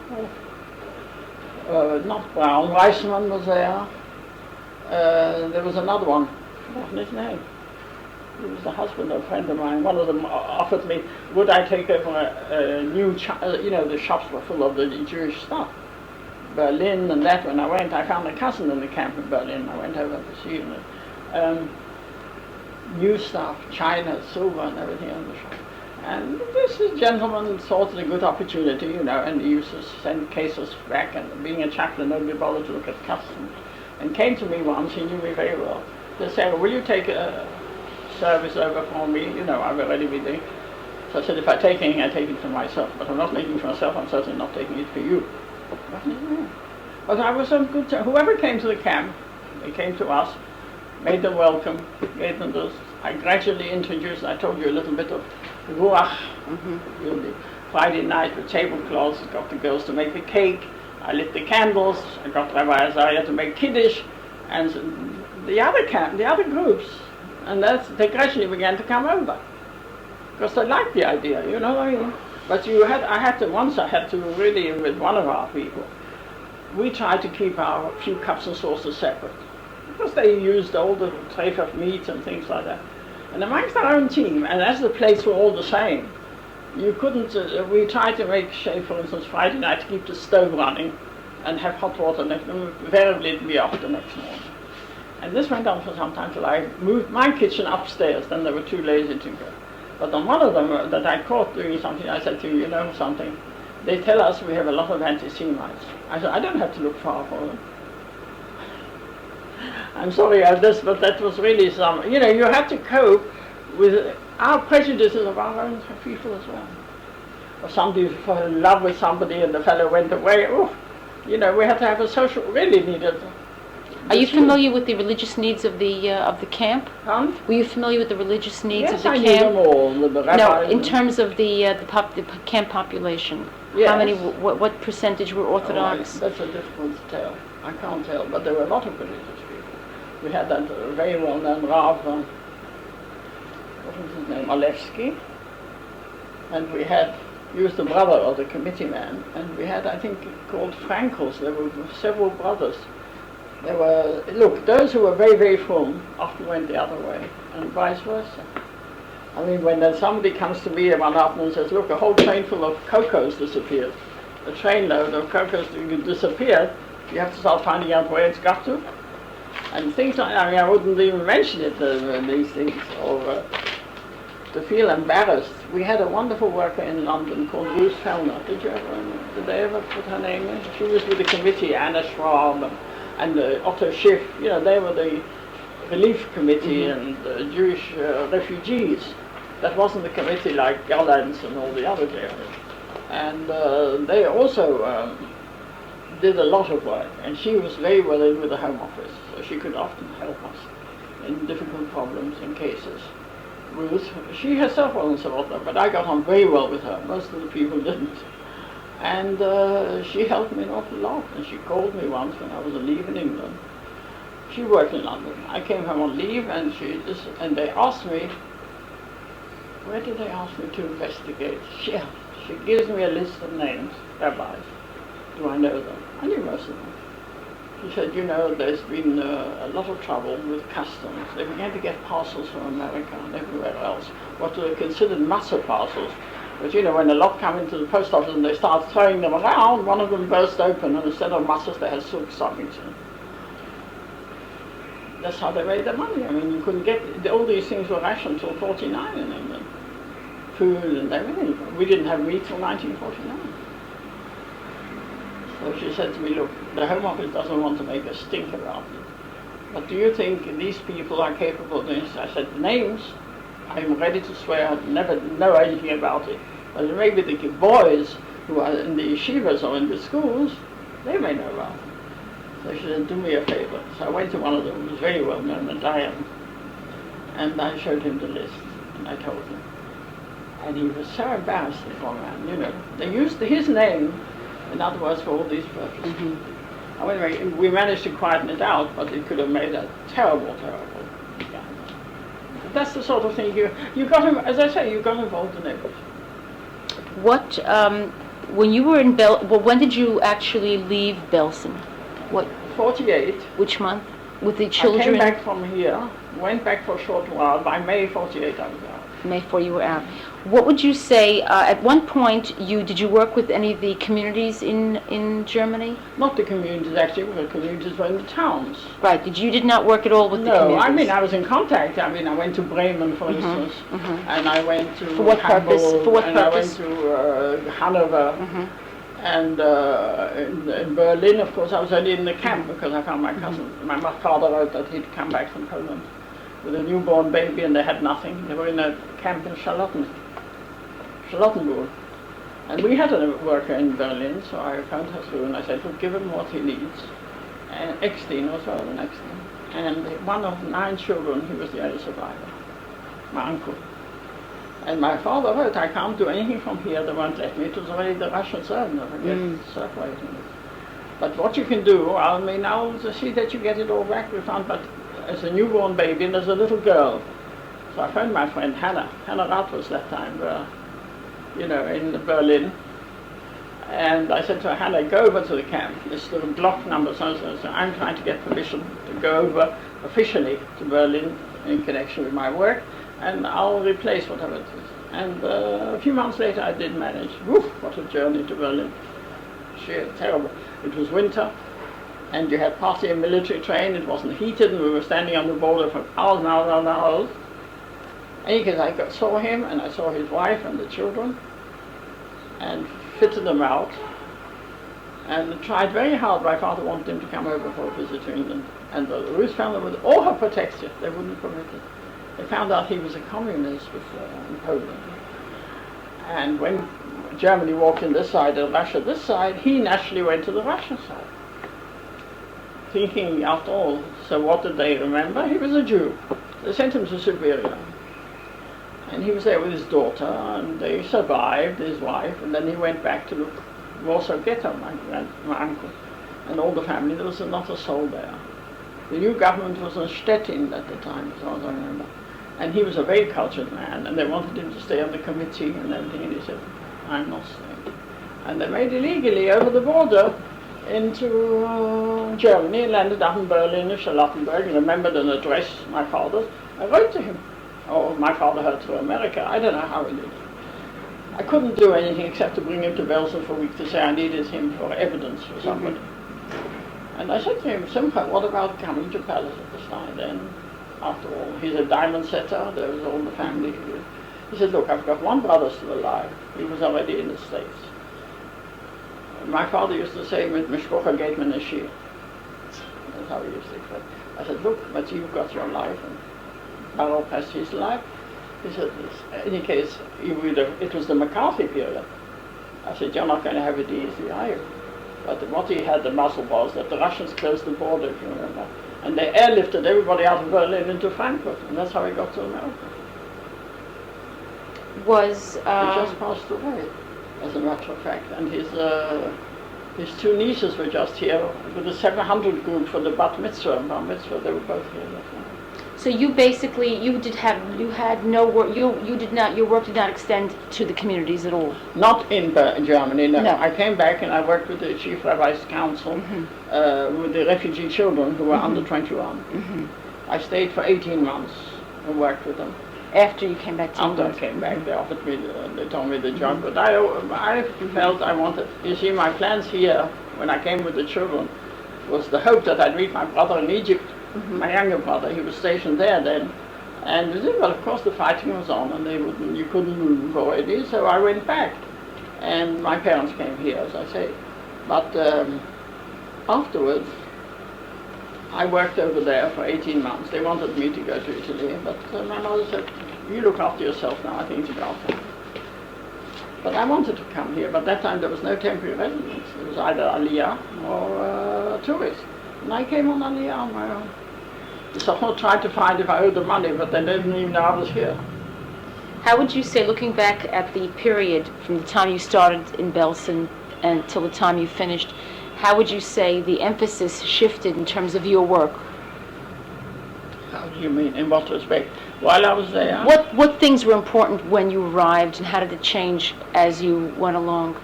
Not Brown, Weissman was there. There was another one, what was his name? He was the husband of a friend of mine. One of them offered me, would I take over a new, you know, the shops were full of the Jewish stuff. Berlin and that. When I went, I found a cousin in the camp in Berlin. I went over to see him. New stuff, China, silver and everything in the shop. And this gentleman thought it a good opportunity, you know, and he used to send cases back, and being a chaplain, nobody bothered to look at customs. And came to me once, he knew me very well. They said, will you take a service over for me? You know, I've already been doing. So I said, if I take anything, I take it for myself. But I'm not making it for myself, I'm certainly not taking it for you. But I was so good to whoever came to the camp, they came to us, made them welcome, gave them this. I gradually introduced, I told you a little bit of ruach. Friday night with tablecloths, got the girls to make the cake, I lit the candles, I got Rabbi Isaiah to make kiddush, and the other groups, and they gradually began to come over. Because they liked the idea, you know what I mean? But I had to really, with one of our people, we tried to keep our few cups and saucers separate. Because they used all the tray of meat and things like that. And amongst our own team, and as the plates were all the same, you couldn't, we tried to make, say, for instance, Friday night to keep the stove running and have hot water next, invariably it'd be off the next morning. And this went on for some time till I moved my kitchen upstairs, then they were too lazy to go. But on one of them that I caught doing something, I said to you, you know something, they tell us we have a lot of anti-Semites. I said, I don't have to look far for them. I'm sorry about this, but that was really some, you know, you have to cope with our prejudices of our own people as well. Or somebody fell in love with somebody and the fellow went away, you know, we had to have a social, really needed. Are you familiar with the religious needs of the camp? Were you familiar with the religious needs of the camp? Yes, I knew them all. No, in terms of the camp population. Yes. How many? What percentage were Orthodox? That's a difficult to tell. I can't tell, but there were a lot of religious people. We had that very well-known Rav, what was his name, Olevsky, and he was the brother of the committee man, and we had, I think, called Frankels. There were several brothers. There were, look, those who were very, very full often went the other way, and vice versa. I mean, when somebody comes to me one afternoon and says, look, a whole train full of cocos disappeared. A trainload of cocos disappeared, you have to start finding out where it's got to. And things like, I mean, I wouldn't even mention it, these things, or to feel embarrassed. We had a wonderful worker in London called Ruth Fellner. Did they ever put her name in? She was with the committee, Anna Schwab, and Otto Schiff, you know, they were the relief committee and the Jewish refugees. That wasn't the committee like Gallands and all the other jails. And they also did a lot of work, and she was very well in with the Home Office, so she could often help us in difficult problems and cases. Ruth, she herself wasn't so often, but I got on very well with her. Most of the people didn't. And she helped me an awful lot, and she called me once when I was on leave in England. She worked in London. I came home on leave, and they asked me, where did they ask me to investigate? She gives me a list of names, rabbis. Do I know them? I knew most of them. She said, you know, there's been a lot of trouble with customs. They began to get parcels from America and everywhere else, what were considered matzah parcels. But you know, when a lot come into the post office and they start throwing them around, one of them burst open, and instead of matzahs they had silk stockings in. That's how they made their money. I mean, you couldn't get, all these things were rationed till 49 in England. Food and everything. We didn't have meat till 1949. So she said to me, look, the Home Office doesn't want to make a stink about it. But do you think these people are capable of this? I said, names, I'm ready to swear I never know anything about it. But maybe the boys who are in the yeshivas or in the schools, they may know about it. So she said, do me a favor. So I went to one of them, who was very well known, a Dayan, and I showed him the list, and I told him. And he was so embarrassed, the poor man, you know. They used his name, in other words, for all these purposes. Mm-hmm. Anyway, we managed to quieten it out, but it could have made a terrible, terrible scandal. That's the sort of thing you got, as I say, you got involved in it. What, when you were in when did you actually leave Belsen? What? 48. Which month? With the children? I came back from here, went back for a short while. By May 48 I was out. May 4 you were out. What would you say, at one point, did you work with any of the communities in Germany? Not the communities, actually, the communities were in the towns. Right, you did not work at all with the communities? No, I mean, I was in contact. I mean, I went to Bremen, for instance, and I went to For what purpose? For what purpose? I went to Hanover, and in Berlin, of course, I was only in the camp because I found my cousin. My father wrote that he'd come back from Poland with a newborn baby, and they had nothing. They were in a camp in Charlottenburg. And we had a worker in Berlin, so I found her through, and I said, look, give him what he needs. And Eckstein was well, an Eckstein. And one of 9 children, he was the only survivor, my uncle. And my father wrote, I can't do anything from here, they won't let me. It was already the Russian zone, I forget, circulating it. But what you can do, I mean, I'll see that you get it all back refunded, but as a newborn baby, and there's a little girl. So I phoned my friend Hannah Rath was that time, you know, in Berlin. And I said to her, Hannah, go over to the camp. It's the block number, so I'm trying to get permission to go over officially to Berlin in connection with my work, and I'll replace whatever it is. And a few months later I did manage. Woof, what a journey to Berlin. Sheer terrible. It was winter, and you had partly a military train, it wasn't heated, and we were standing on the border for hours and hours and hours. And because I saw him, and I saw his wife and the children, and fitted them out, and tried very hard. My father wanted him to come over for a visit to England, and the Ruth family, with all her protection, they wouldn't permit it. They found out he was a communist in Poland. And when Germany walked in this side and Russia this side, he naturally went to the Russian side. Thinking, after all, so what did they remember? He was a Jew. They sent him to Siberia. And he was there with his daughter, and they survived, his wife, and then he went back to Warsaw Ghetto, my uncle, and all the family. There was not a soul there. The new government was in Stettin at the time, as far as I remember. And he was a very cultured man, and they wanted him to stay on the committee and everything, and he said, I'm not staying. And they made illegally over the border into Germany, and landed up in Berlin and Charlottenburg, and remembered an address, my father's. I wrote to him. Oh, my father heard through America. I don't know how he did it. I couldn't do anything except to bring him to Belsen for a week to say I needed him for evidence for somebody. And I said to him, Simcha, what about coming to Palace at the time? Then, after all, he's a diamond setter, there was all the family. He said, look, I've got one brother still alive. He was already in the States. My father used to say, mit Mishkocha geht man nicht hier. That's how he used to explain. I said, look, but you've got your life, and Baruch has his life. He said, in any case, it was the McCarthy period. I said, you're not going to have it easy, are you? But what he had the muscle was that the Russians closed the border, if you remember, and they airlifted everybody out of Berlin into Frankfurt, and that's how he got to America. He just passed away, as a matter of fact, and his 2 nieces were just here with the 700 group for the Bat Mitzvah and Bar Mitzvah. They were both here. So you basically, you had no work, your work did not extend to the communities at all? Not in Germany, no. I came back and I worked with the Chief Rabbi's Council, with the refugee children who were under 21. I stayed for 18 months and worked with them. After you came back to England? After I came back, they offered me, they told me the job, but I felt I wanted, you see, my plans here, when I came with the children, was the hope that I'd meet my brother in Egypt. My younger brother, he was stationed there then, and well, of course the fighting was on, and you couldn't move already, so I went back, and my parents came here, as I say, But afterwards, I worked over there for 18 months. They wanted me to go to Italy, but my mother said, you look after yourself now, I think you look after. But I wanted to come here, but that time there was no temporary residence. It was either Aliyah or tourist. And I came on Aliyah on my own. The Sahot tried to find if I owed them money, but they didn't even know I was here. How would you say, looking back at the period from the time you started in Belsen until the time you finished, how would you say the emphasis shifted in terms of your work? How do you mean? In what respect? While I was there? What things were important when you arrived, and how did it change as you went along?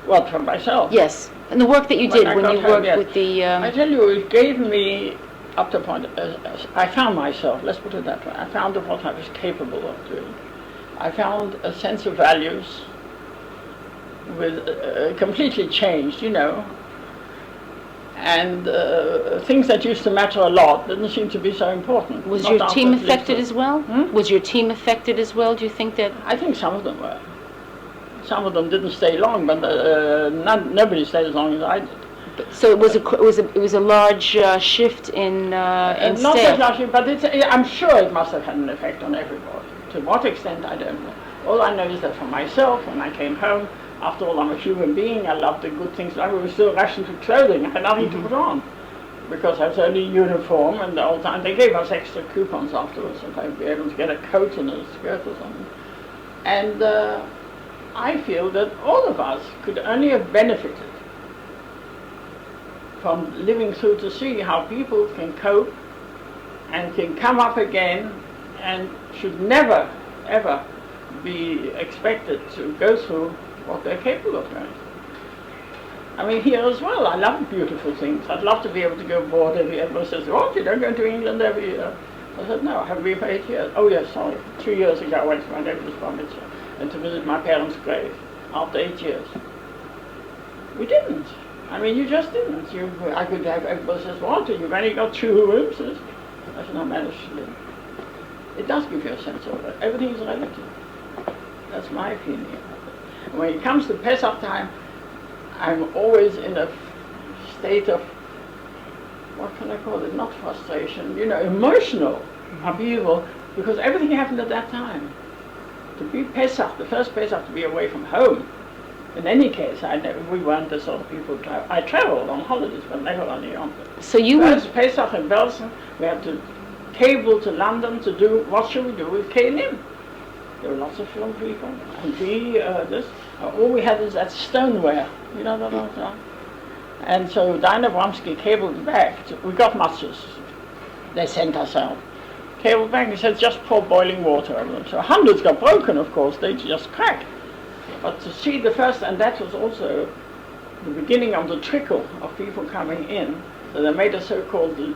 What, for myself? Yes, and the work that you did when you worked yes. with the... I tell you, it gave me, up to a point, I found myself, let's put it that way. I found what I was capable of doing. I found a sense of values with completely changed, you know. And things that used to matter a lot didn't seem to be so important. Was your team affected as well? Was your team affected as well? Do you think that? I think some of them were. Some of them didn't stay long, but nobody stayed as long as I did. So it was a large shift in not staff. so large, but I'm sure it must have had an effect on everybody. To what extent, I don't know. All I know is that for myself, when I came home, after all, I'm a human being. I love the good things. We were still rationed for clothing. I had nothing to put on because I was only uniform, and the whole time they gave us extra coupons afterwards, so I'd be able to get a coat and a skirt or something. And I feel that all of us could only have benefited from living through to see how people can cope and can come up again, and should never, ever be expected to go through what they're capable of going. I mean, here as well, I love beautiful things. I'd love to be able to go abroad every year. Everyone says, what, you don't go to England every year? I said, no, I haven't been for 8 years. Oh yes, sorry. 3 years ago I went to my neighbor's bar mitzvah and to visit my parents' grave after 8 years. We didn't. I mean, you just didn't. I could have, everybody says, what, you've only got 2 rooms? I said, I managed to live. It does give you a sense of it. Everything is relative. That's my opinion. When it comes to Pesach time, I'm always in a state of, what can I call it, not frustration, you know, emotional upheaval, because everything happened at that time. To be Pesach, the first Pesach, to be away from home. In any case, we weren't the sort of people who travel. I traveled on holidays, but never on the Yom. So you first Pesach in Belsen, we had to cable to London to do, what should we do with Kelim? There were lots of film people, and all we had is that stoneware, you know that all time. And so Dinah Bramsky cabled back, we got matzahs, they sent us out. Cabled back, he said, just pour boiling water over them. So hundreds got broken, of course, they just cracked. But to see the first, and that was also the beginning of the trickle of people coming in, so they made a so-called the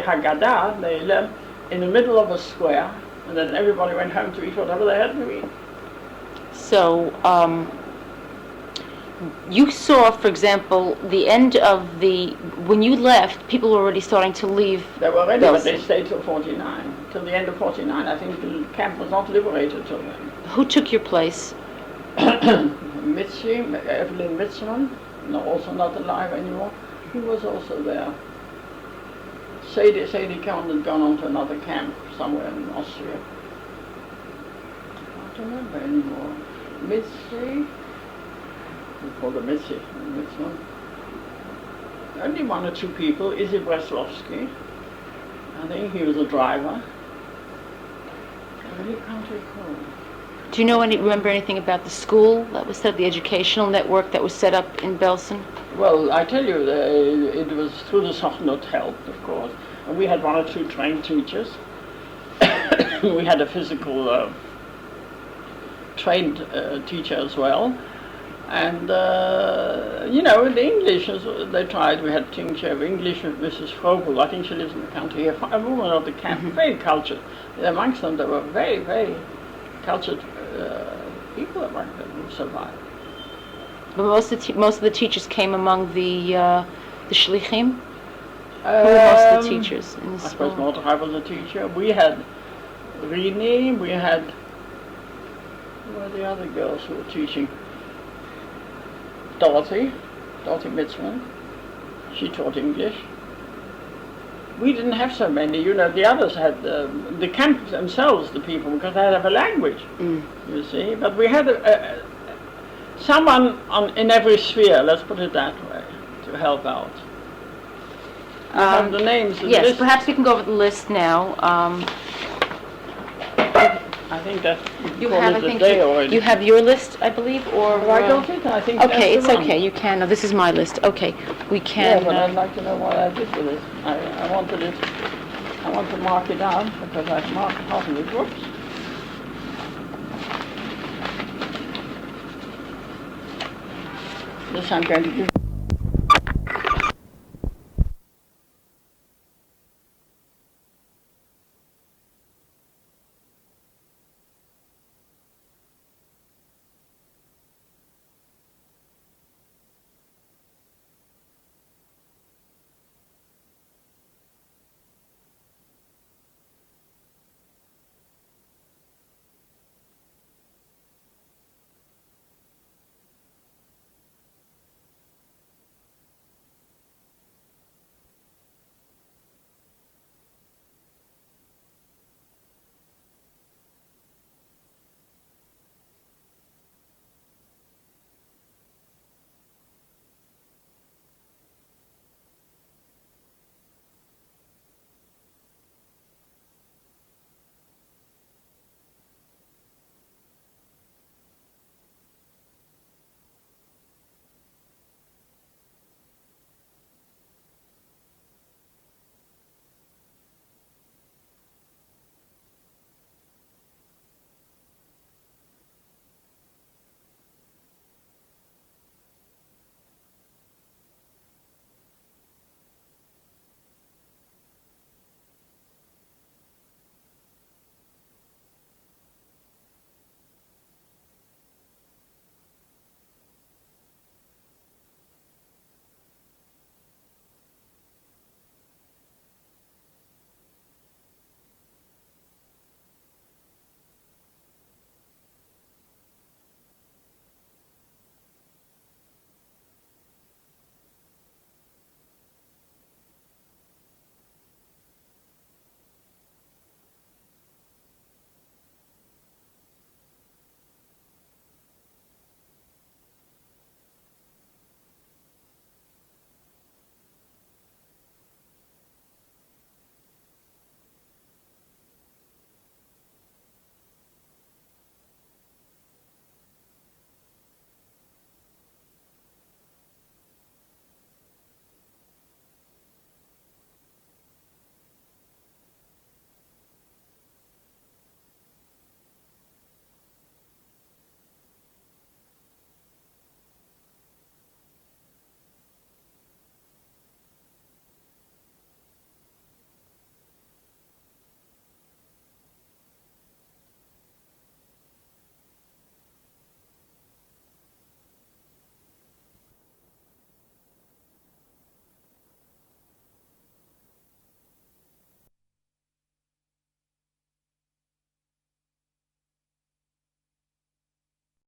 Haggadah, they learned in the middle of a square, and then everybody went home to eat whatever they had to eat. So, you saw, for example, the end of when you left, people were already starting to leave. They were ready, but they stayed till 49, till the end of 49. I think the camp was not liberated till then. Who took your place? Mitzi, Evelyn Mitzman, also not alive anymore. He was also there. Sadie Kahn had gone on to another camp somewhere in Austria. I don't remember anymore. Mitzi, we call her Mitzi, Mitzman. Only 1 or 2 people. Izzy Breslovsky, I think he was a driver. I really can't recall. Do you remember anything about the school that was set up, the educational network that was set up in Belsen? Well, I tell you, it was through the Sochnut help, of course. And we had 1 or 2 trained teachers. We had a physical trained teacher as well. And, you know, the English, they tried. We had teacher of English with Mrs. Frobel. I think she lives in the country here. A woman of the camp, very cultured. Amongst them, there were very, very cultured people among them who survived. But most of the teachers came among the shlichim. Who were most of the teachers in the school? I suppose Mordechai was a teacher. We had Rini. We had who were the other girls who were teaching? Dorothy. Dottie Mitzman. She taught English. We didn't have so many, you know, the others had the camps themselves, the people, because they have a language, you see. But we had someone in every sphere, let's put it that way, to help out. You have the names of the Yes, list. perhaps we can go over the list now. I think that You call have, it I a think, day already. you have your list, I believe, or... Have I got it? I think Okay, that's it's the one. okay, you can. No, this is my list. Okay, we Yeah, can... but I'd like to know what I did with it. I wanted it. I want to mark it out because I've marked half of it. Whoops. This I'm going to give.